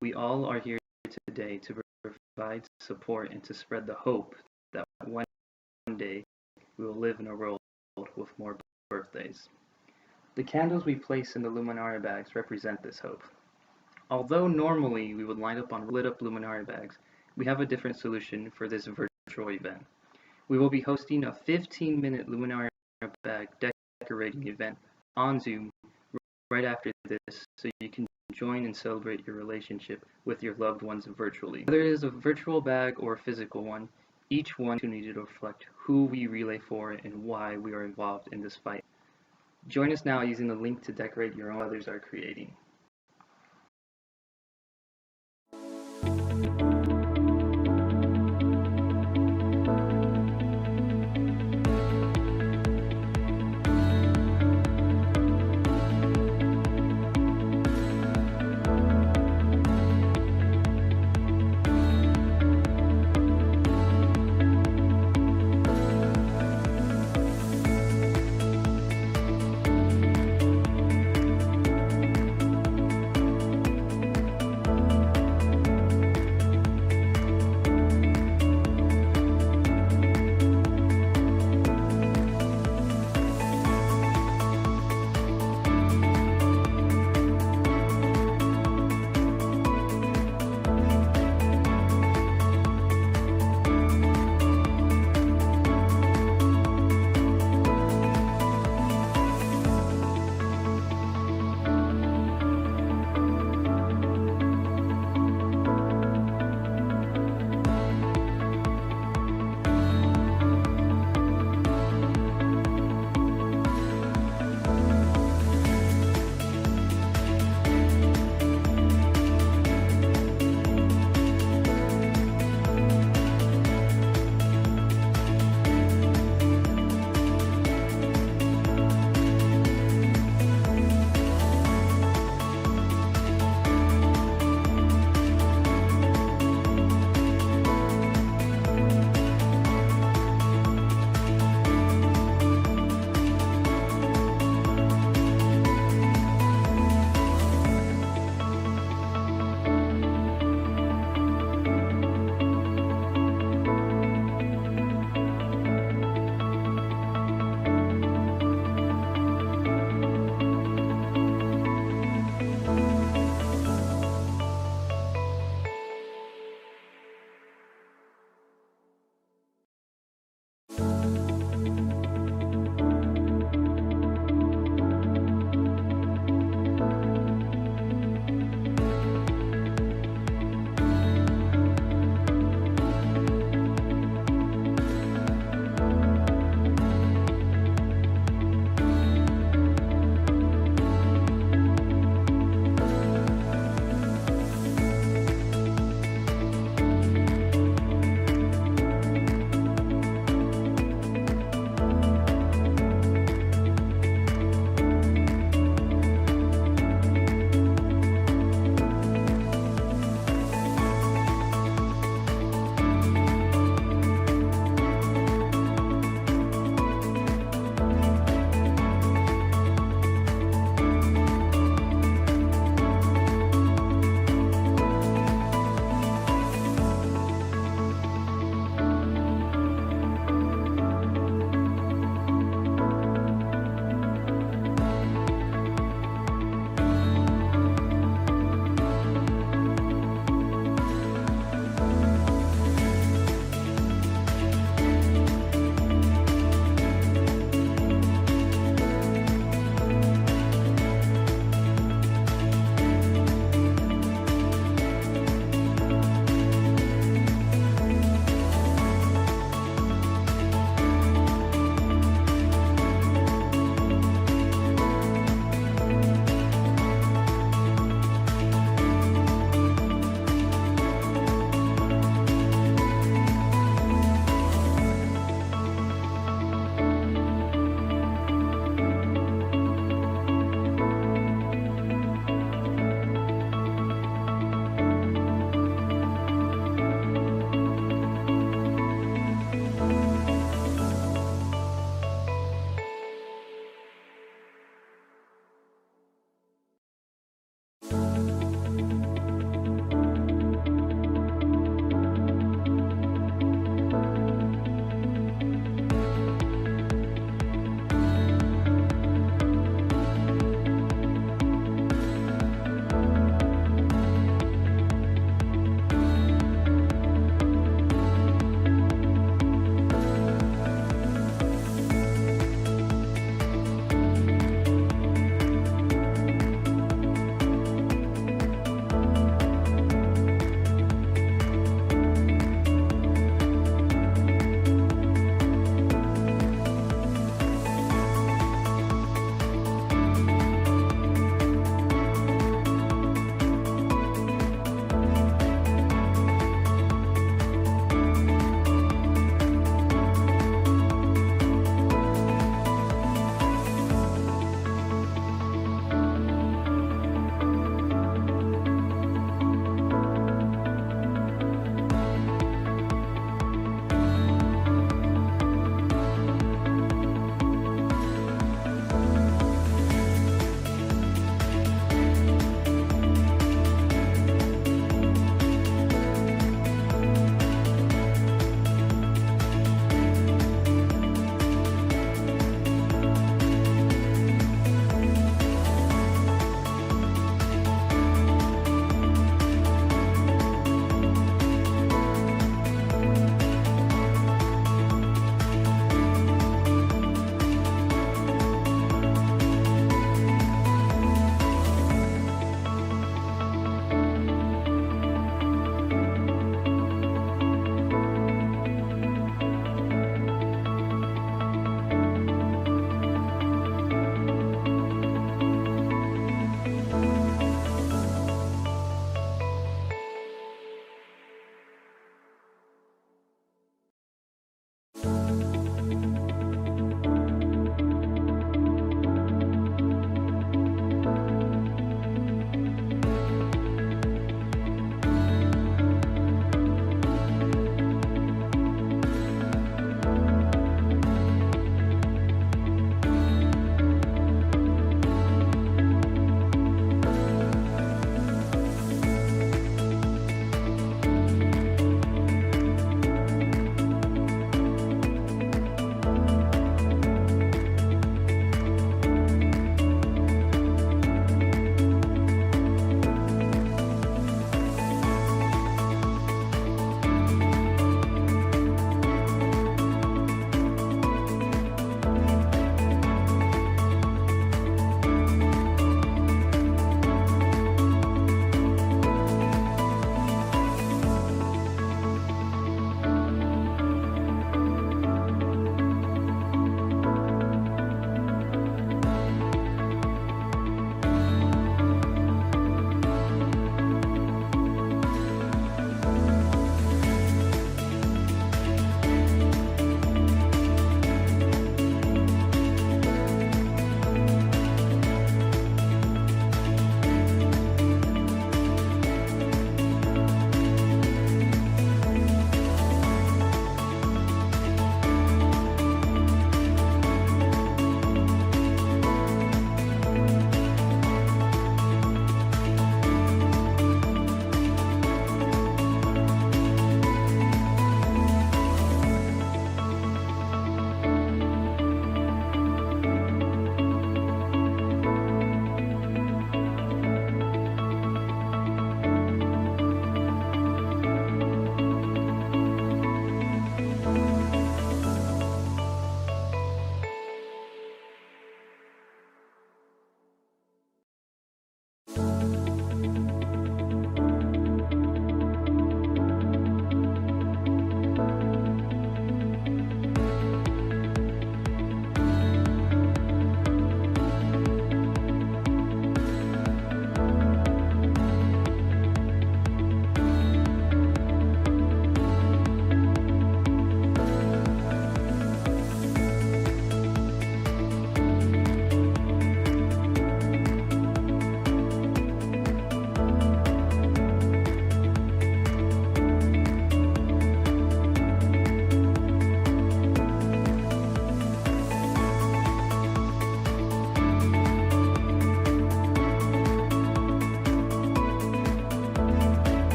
we all are here today to provide support and to spread the hope that one day we will live in a world with more birthdays. The candles we place in the Luminary bags represent this hope. Although normally we would line up on lit up Luminary bags, we have a different solution for this virtual event. We will be hosting a 15-minute Luminary bag decorating event on Zoom right after this, so you can join and celebrate your relationship with your loved ones virtually. Whether it is a virtual bag or a physical one, each one needs to reflect who we relay for and why we are involved in this fight. Join us now using the link to decorate your own others are creating.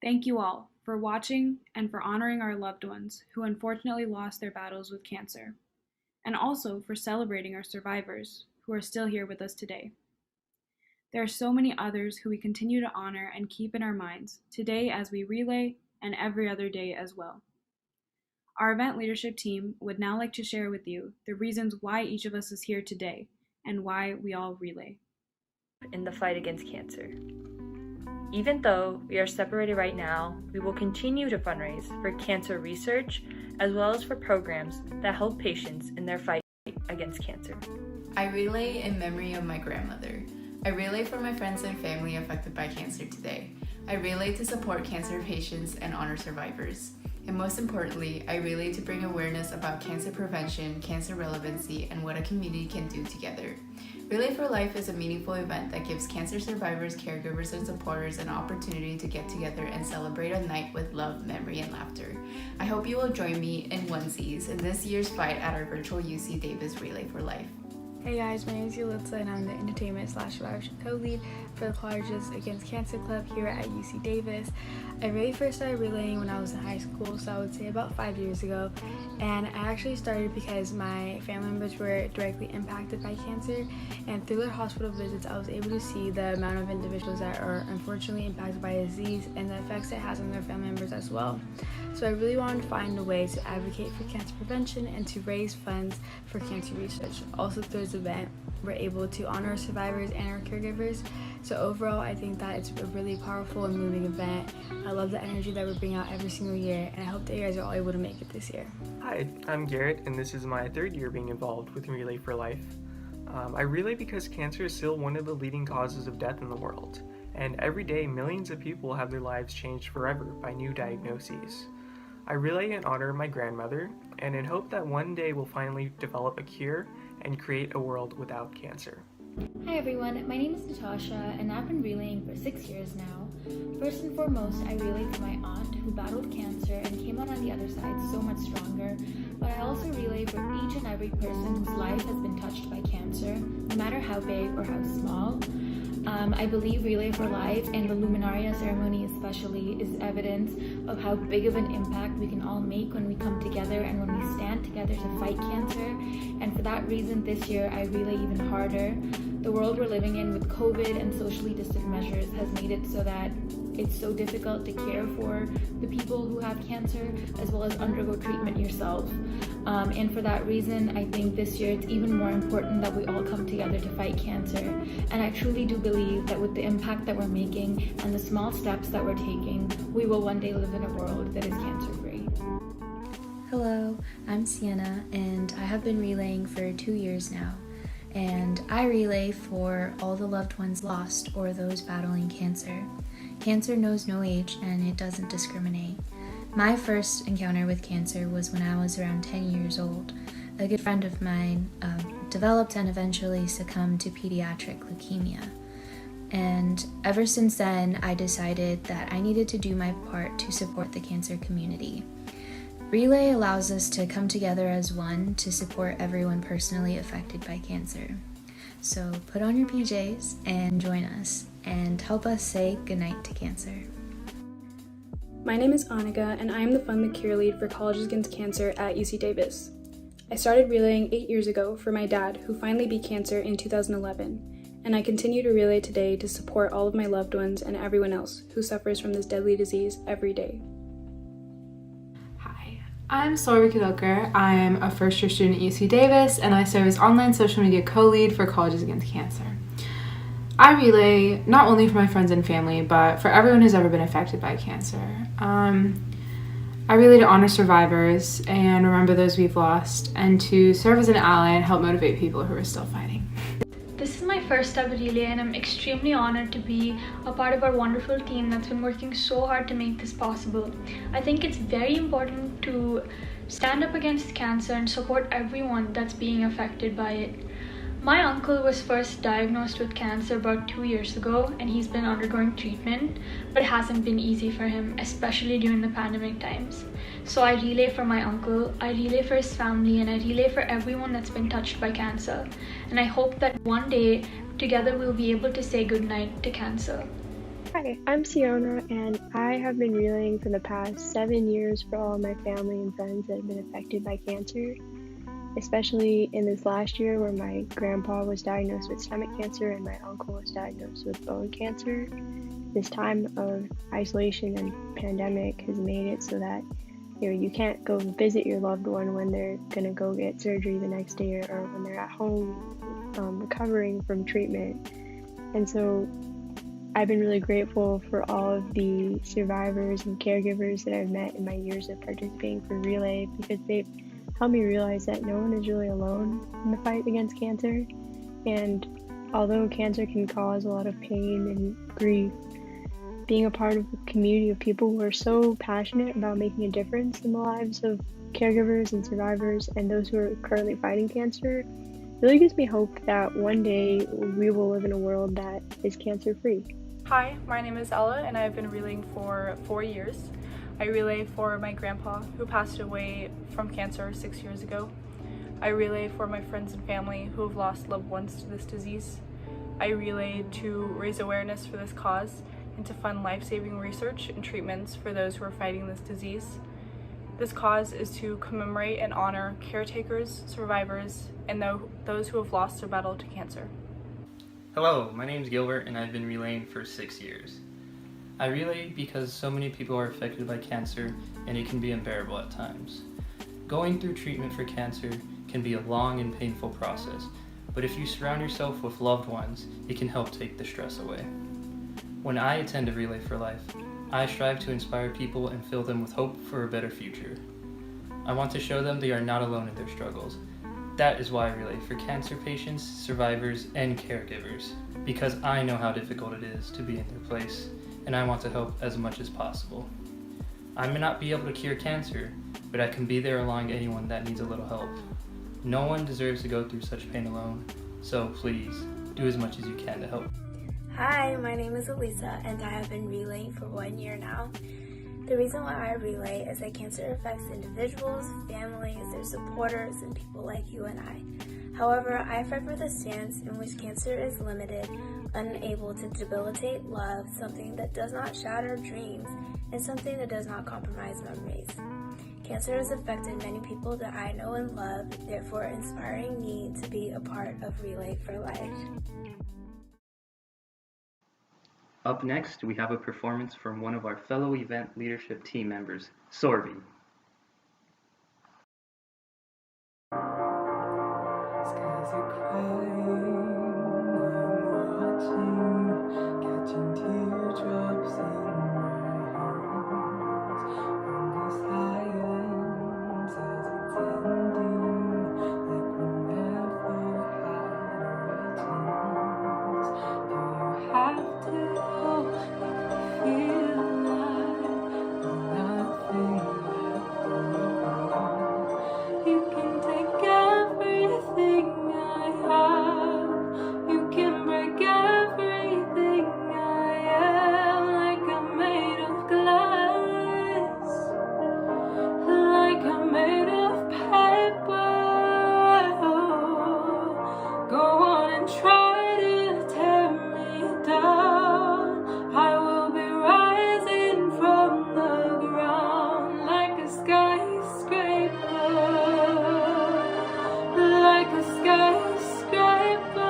Thank you all for watching and for honoring our loved ones who unfortunately lost their battles with cancer, and also for celebrating our survivors who are still here with us today. There are so many others who we continue to honor and keep in our minds today as we relay and every other day as well. Our event leadership team would now like to share with you the reasons why each of us is here today and why we all relay. In the fight against cancer. Even though we are separated right now, we will continue to fundraise for cancer research as well as for programs that help patients in their fight against cancer. I relay in memory of my grandmother. I relay for my friends and family affected by cancer today. I relay to support cancer patients and honor survivors. And most importantly, I relay to bring awareness about cancer prevention, cancer relevancy, and what a community can do together. Relay for Life is a meaningful event that gives cancer survivors, caregivers, and supporters an opportunity to get together and celebrate a night with love, memory, and laughter. I hope you will join me in onesies in this year's fight at our virtual UC Davis Relay for Life. Hey guys, my name is Yulitza and I'm the Entertainment/Survivorship Co-Lead for the Colleges Against Cancer Club here at UC Davis. I really first started relaying when I was in high school, so I would say about 5 years ago. And I actually started because my family members were directly impacted by cancer, and through their hospital visits I was able to see the amount of individuals that are unfortunately impacted by disease and the effects it has on their family members as well. So I really wanted to find a way to advocate for cancer prevention and to raise funds for cancer research. Also through this event, we're able to honor our survivors and our caregivers. So overall, I think that it's a really powerful and moving event. I love the energy that we bring out every single year, and I hope that you guys are all able to make it this year. Hi, I'm Garrett, and this is my third year being involved with Relay for Life. I relay because cancer is still one of the leading causes of death in the world, and every day millions of people have their lives changed forever by new diagnoses. I relay in honor of my grandmother, and in hope that one day we'll finally develop a cure and create a world without cancer. Hi everyone, my name is Natasha and I've been relaying for 6 years now. First and foremost, I relay for my aunt who battled cancer and came out on the other side so much stronger, but I also relay for each and every person whose life has been touched by cancer, no matter how big or how small. I believe Relay for Life and the Luminaria ceremony especially is evidence of how big of an impact we can all make when we come together and when we stand together to fight cancer. And for that reason, this year I relay even harder. The world we're living in with COVID and socially distant measures has made it so that it's so difficult to care for the people who have cancer as well as undergo treatment yourself. And for that reason, I think this year it's even more important that we all come together to fight cancer. And I truly do believe that with the impact that we're making and the small steps that we're taking, we will one day live in a world that is cancer-free. Hello, I'm Sienna, and I have been relaying for 2 years now. And I relay for all the loved ones lost or those battling cancer. Cancer knows no age and it doesn't discriminate. My first encounter with cancer was when I was around 10 years old. A good friend of mine developed and eventually succumbed to pediatric leukemia. And ever since then, I decided that I needed to do my part to support the cancer community. Relay allows us to come together as one to support everyone personally affected by cancer. So put on your PJs and join us and help us say goodnight to cancer. My name is Annika and I am the Fund the Cure lead for Colleges Against Cancer at UC Davis. I started relaying 8 years ago for my dad who finally beat cancer in 2011, and I continue to relay today to support all of my loved ones and everyone else who suffers from this deadly disease every day. I'm Sorby Kadoker. I am a first-year student at UC Davis, and I serve as online social media co-lead for Colleges Against Cancer. I relay not only for my friends and family, but for everyone who's ever been affected by cancer. I relay to honor survivors and remember those we've lost, and to serve as an ally and help motivate people who are still fighting. This is my first ever relay and I'm extremely honored to be a part of our wonderful team that's been working so hard to make this possible. I think it's very important to stand up against cancer and support everyone that's being affected by it. My uncle was first diagnosed with cancer about 2 years ago and he's been undergoing treatment, but it hasn't been easy for him, especially during the pandemic times. So I relay for my uncle, I relay for his family, and I relay for everyone that's been touched by cancer. And I hope that one day, together we'll be able to say goodnight to cancer. Hi, I'm Siona, and I have been relaying for the past 7 years for all of my family and friends that have been affected by cancer, especially in this last year where my grandpa was diagnosed with stomach cancer and my uncle was diagnosed with bone cancer. This time of isolation and pandemic has made it so that you can't go visit your loved one when they're gonna go get surgery the next day or when they're at home recovering from treatment. And so I've been really grateful for all of the survivors and caregivers that I've met in my years of participating for Relay, because they've helped me realize that no one is really alone in the fight against cancer. And although cancer can cause a lot of pain and grief, being a part of a community of people who are so passionate about making a difference in the lives of caregivers and survivors and those who are currently fighting cancer really gives me hope that one day we will live in a world that is cancer-free. Hi, my name is Ella and I've been relaying for 4 years. I relay for my grandpa who passed away from cancer 6 years ago. I relay for my friends and family who have lost loved ones to this disease. I relay to raise awareness for this cause and to fund life-saving research and treatments for those who are fighting this disease. This cause is to commemorate and honor caretakers, survivors, and those who have lost their battle to cancer. Hello, my name is Gilbert and I've been relaying for 6 years. I relay because so many people are affected by cancer and it can be unbearable at times. Going through treatment for cancer can be a long and painful process, but if you surround yourself with loved ones, it can help take the stress away. When I attend a Relay for Life, I strive to inspire people and fill them with hope for a better future. I want to show them they are not alone in their struggles. That is why I relay for cancer patients, survivors, and caregivers, because I know how difficult it is to be in their place, and I want to help as much as possible. I may not be able to cure cancer, but I can be there along anyone that needs a little help. No one deserves to go through such pain alone, so please, do as much as you can to help. Hi, my name is Elisa and I have been relaying for 1 year now. The reason why I relay is that cancer affects individuals, families, their supporters, and people like you and I. However, I fight for the stance in which cancer is limited, unable to debilitate love, something that does not shatter dreams, and something that does not compromise memories. Cancer has affected many people that I know and love, therefore inspiring me to be a part of Relay for Life. Up next, we have a performance from one of our fellow event leadership team members, Sorby. Like a skyscraper.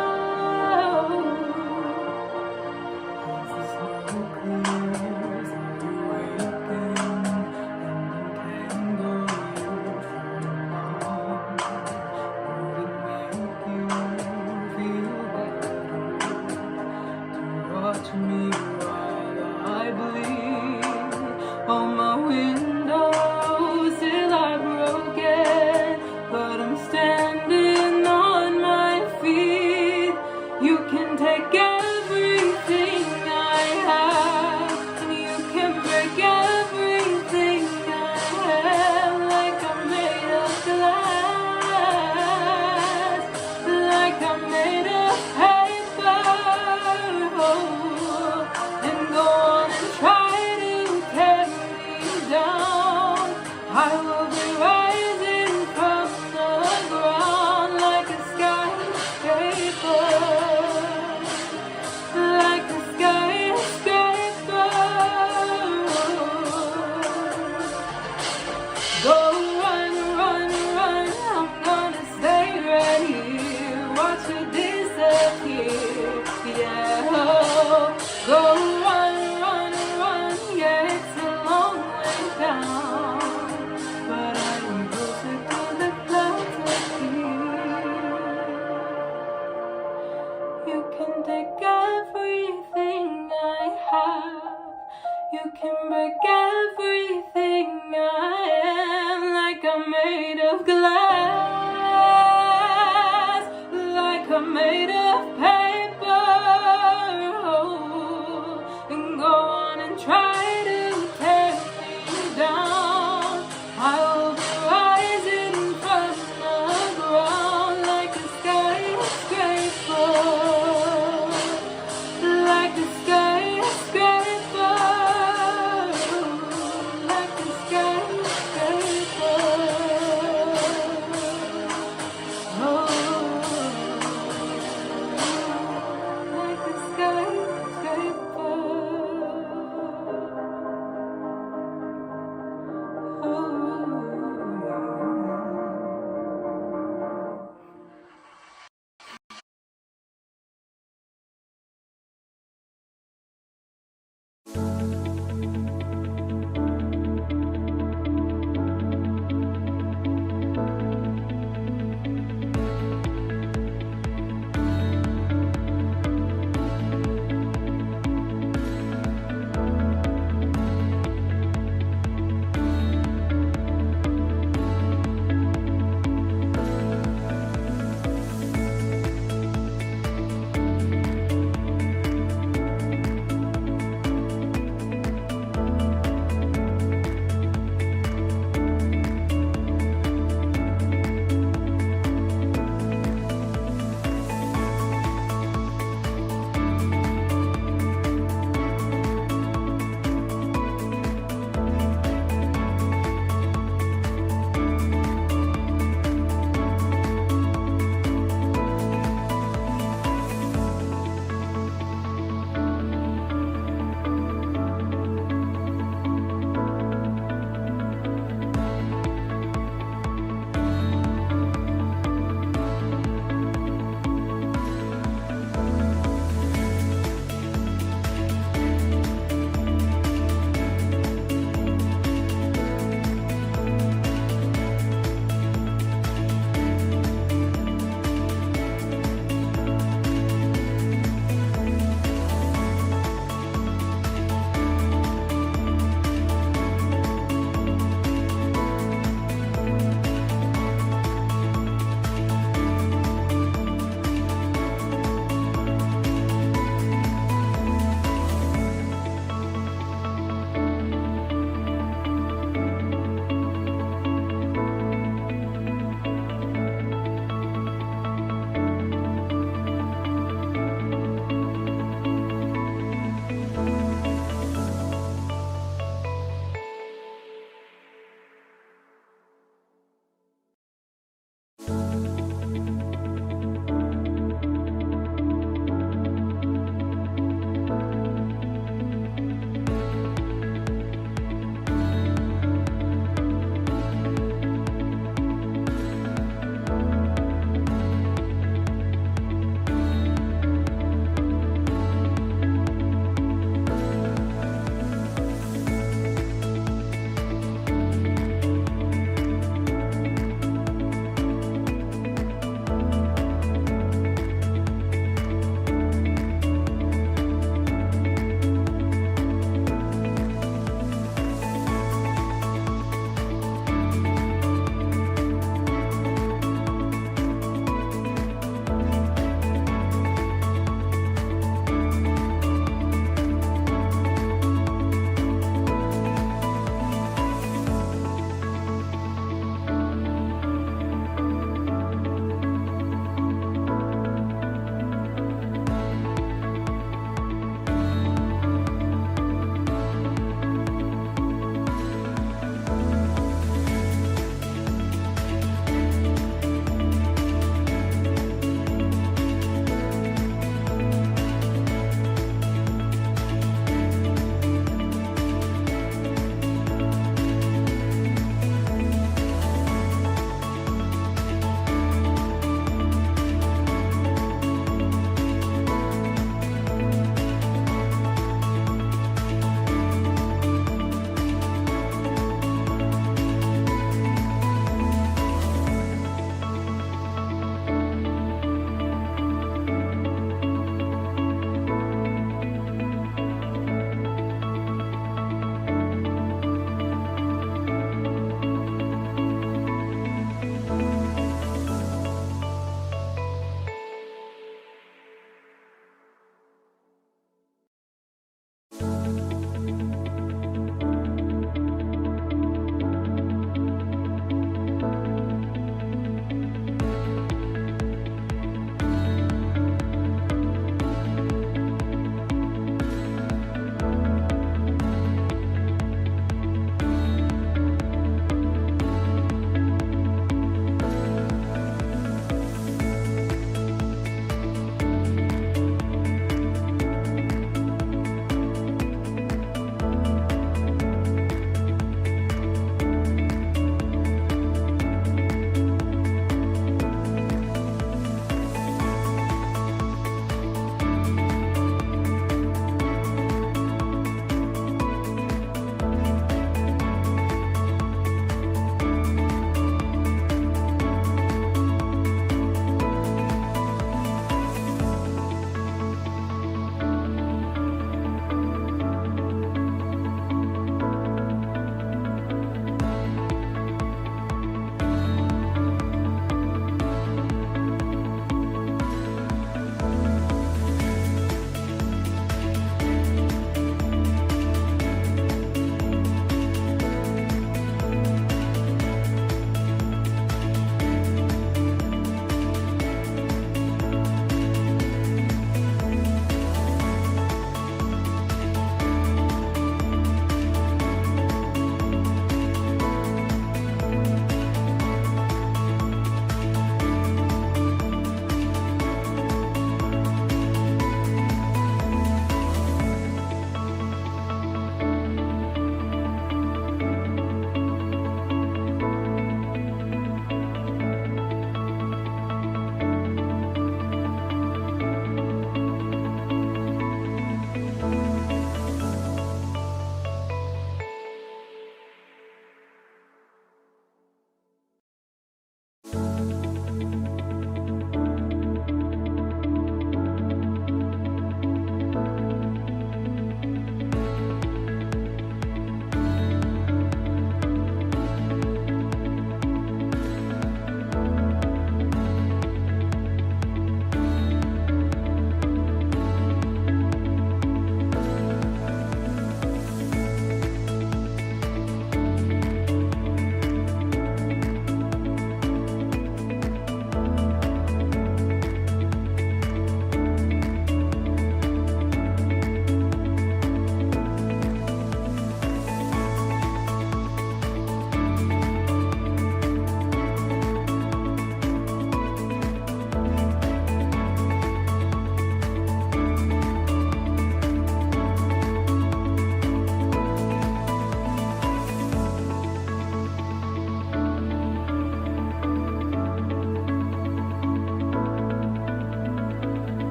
I'm made of glass, like I'm made of paper. Oh, and go on and try to tear me down. I'll be rising from the ground like a skyscraper, like a skyscraper, like a skyscraper.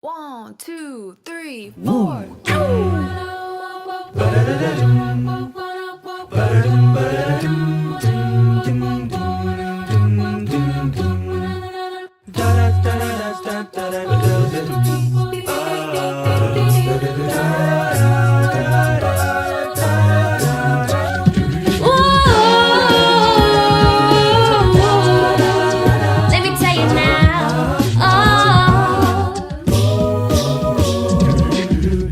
1, 2, 3, 4. Let me tell you now.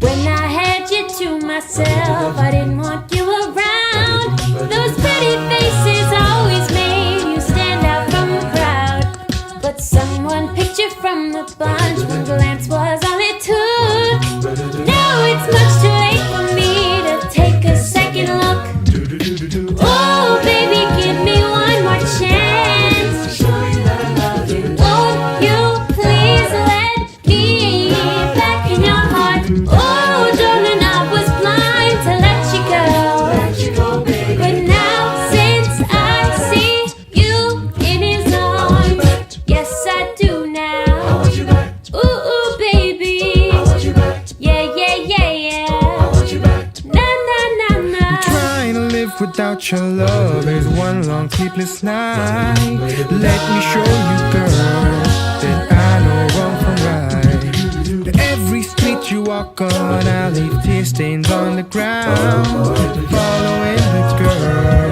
When I had you to myself, I didn't want you around. Those pretty faces always made you stand out from the crowd. But someone picked you from the bunch. One glance was all it took. Now it's much too late for me to take a second look. Oh, baby, give me one more chance. Won't you please let me back in your heart? Oh, darling, I was blind to let you go. But now, since I see you in his arms, yes, I do now. Ooh, baby. Yeah, yeah, yeah, yeah. Na, na, na, na. Trying to live without your love is one long sleepless night. Let me show you, girl, that I know wrong from right. Every street you walk on, I leave tear stains on the ground. Following this girl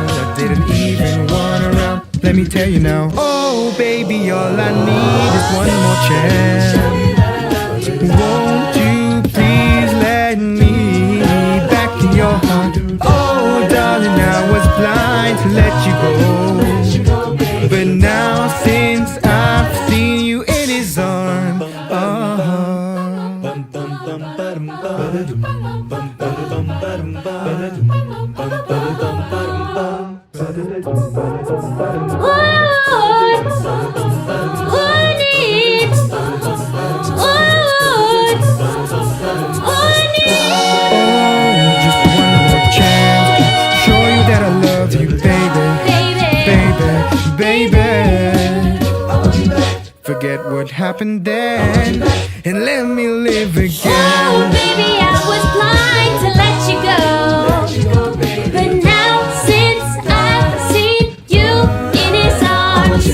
I didn't even want around. Let me tell you now. Oh, baby, all I need is one more chance. Won't you please let me back in your heart? Oh, darling, I was blind to let you go. But now, since I've seen you in his arms, forget what happened then and let me live again. Oh, baby, I was blind to let you go. But now, since I've seen you in his arms.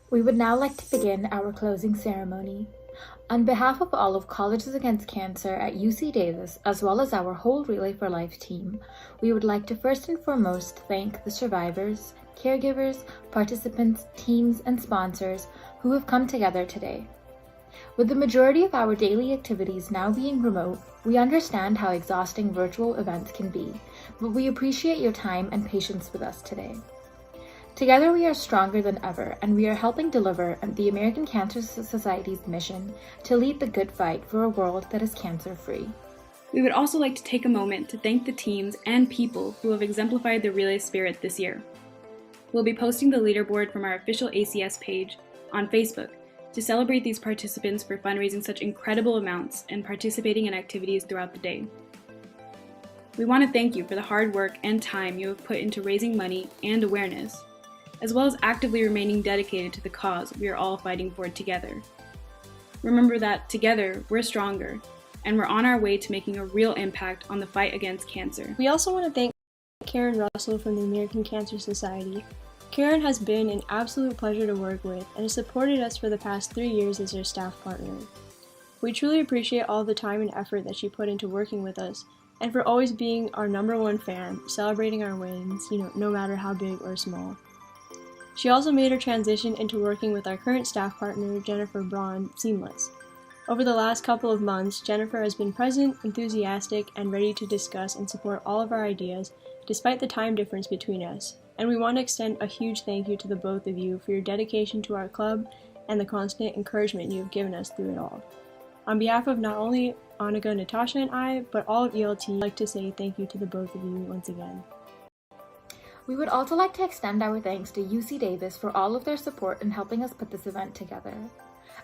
We would now like to begin our closing ceremony. On behalf of all of Colleges Against Cancer at UC Davis, as well as our whole Relay for Life team, we would like to first and foremost thank the survivors, caregivers, participants, teams, and sponsors who have come together today. With the majority of our daily activities now being remote, we understand how exhausting virtual events can be, but we appreciate your time and patience with us today. Together we are stronger than ever, and we are helping deliver the American Cancer Society's mission to lead the good fight for a world that is cancer-free. We would also like to take a moment to thank the teams and people who have exemplified the Relay spirit this year. We'll be posting the leaderboard from our official ACS page on Facebook to celebrate these participants for fundraising such incredible amounts and participating in activities throughout the day. We want to thank you for the hard work and time you have put into raising money and awareness, as well as actively remaining dedicated to the cause we are all fighting for together. Remember that together we're stronger, and we're on our way to making a real impact on the fight against cancer. We also want to thank Karen Russell from the American Cancer Society. Karen has been an absolute pleasure to work with and has supported us for the past 3 years as our staff partner. We truly appreciate all the time and effort that she put into working with us, and for always being our #1 fan, celebrating our wins, no matter how big or small. She also made her transition into working with our current staff partner, Jennifer Braun, seamless. Over the last couple of months, Jennifer has been present, enthusiastic, and ready to discuss and support all of our ideas, despite the time difference between us. And we want to extend a huge thank you to the both of you for your dedication to our club and the constant encouragement you have given us through it all. On behalf of not only Annika, Natasha, and I, but all of ELT, I'd like to say thank you to the both of you once again. We would also like to extend our thanks to UC Davis for all of their support in helping us put this event together.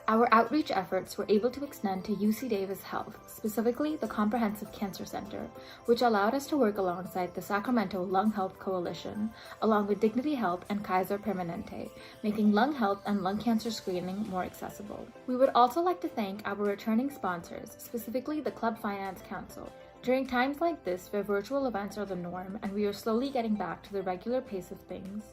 Our outreach efforts were able to extend to UC Davis Health, specifically the Comprehensive Cancer Center, which allowed us to work alongside the Sacramento Lung Health Coalition, along with Dignity Health and Kaiser Permanente, making lung health and lung cancer screening more accessible. We would also like to thank our returning sponsors, specifically the Club Finance Council. During times like this, where virtual events are the norm and we are slowly getting back to the regular pace of things,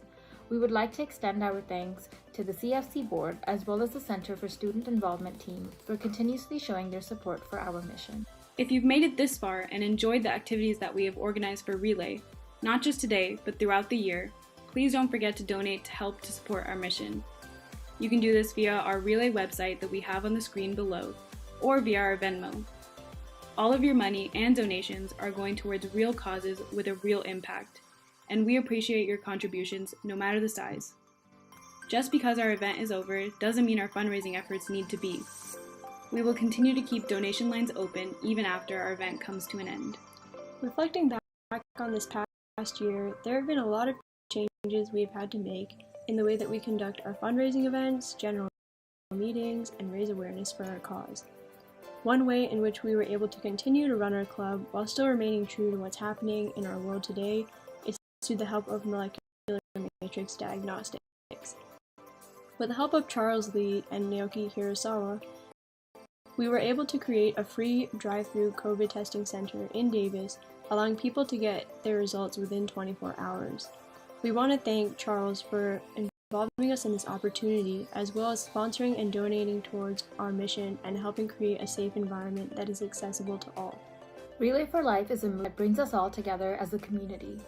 we would like to extend our thanks to the CFC Board as well as the Center for Student Involvement team for continuously showing their support for our mission. If you've made it this far and enjoyed the activities that we have organized for Relay, not just today, but throughout the year, please don't forget to donate to help to support our mission. You can do this via our Relay website that we have on the screen below, or via our Venmo. All of your money and donations are going towards real causes with a real impact, and we appreciate your contributions no matter the size. Just because our event is over doesn't mean our fundraising efforts need to be. We will continue to keep donation lines open even after our event comes to an end. Reflecting back on this past year, there have been a lot of changes we've had to make in the way that we conduct our fundraising events, general meetings, and raise awareness for our cause. One way in which we were able to continue to run our club while still remaining true to what's happening in our world today is through the help of molecular matrix diagnostics. With the help of Charles Lee and Naoki Hirasawa, We were able to create a free drive-through COVID testing center in Davis, allowing people to get their results within 24 hours. We want to thank Charles for involving us in this opportunity, as well as sponsoring and donating towards our mission and helping create a safe environment that is accessible to all. Relay for Life is a movement that brings us all together as a community,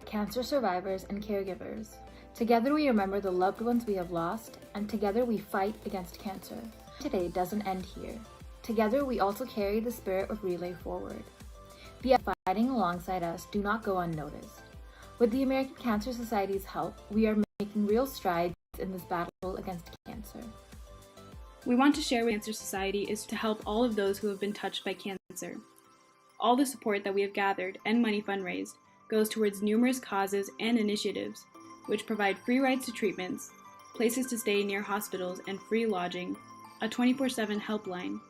cancer survivors and caregivers. Together we remember the loved ones we have lost, and together we fight against cancer. Today doesn't end here. Together we also carry the spirit of Relay forward. The fighting alongside us do not go unnoticed. With the American Cancer Society's help, we are making real strides in this battle against cancer. We want to share with Cancer Society is to help all of those who have been touched by cancer. All the support that we have gathered and money fundraised goes towards numerous causes and initiatives, which provide free rides to treatments, places to stay near hospitals and free lodging, a 24/7 helpline,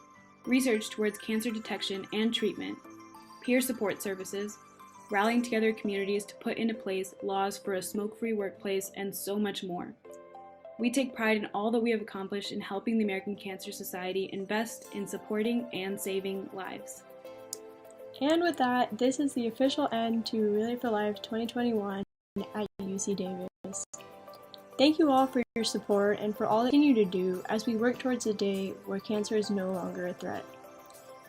research towards cancer detection and treatment, peer support services, rallying together communities to put into place laws for a smoke-free workplace, and so much more. We take pride in all that we have accomplished in helping the American Cancer Society invest in supporting and saving lives. And with that, this is the official end to Relay for Life 2021 at UC Davis. Thank you all for your support and for all that you continue to do as we work towards a day where cancer is no longer a threat.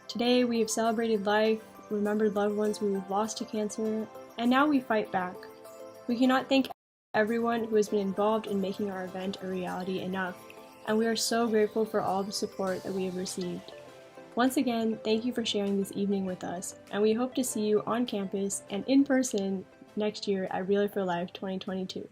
Today we have celebrated life, remembered loved ones we have lost to cancer, and now we fight back. We cannot thank everyone who has been involved in making our event a reality enough, and we are so grateful for all the support that we have received. Once again, thank you for sharing this evening with us, and we hope to see you on campus and in person next year at Relay for Life 2022.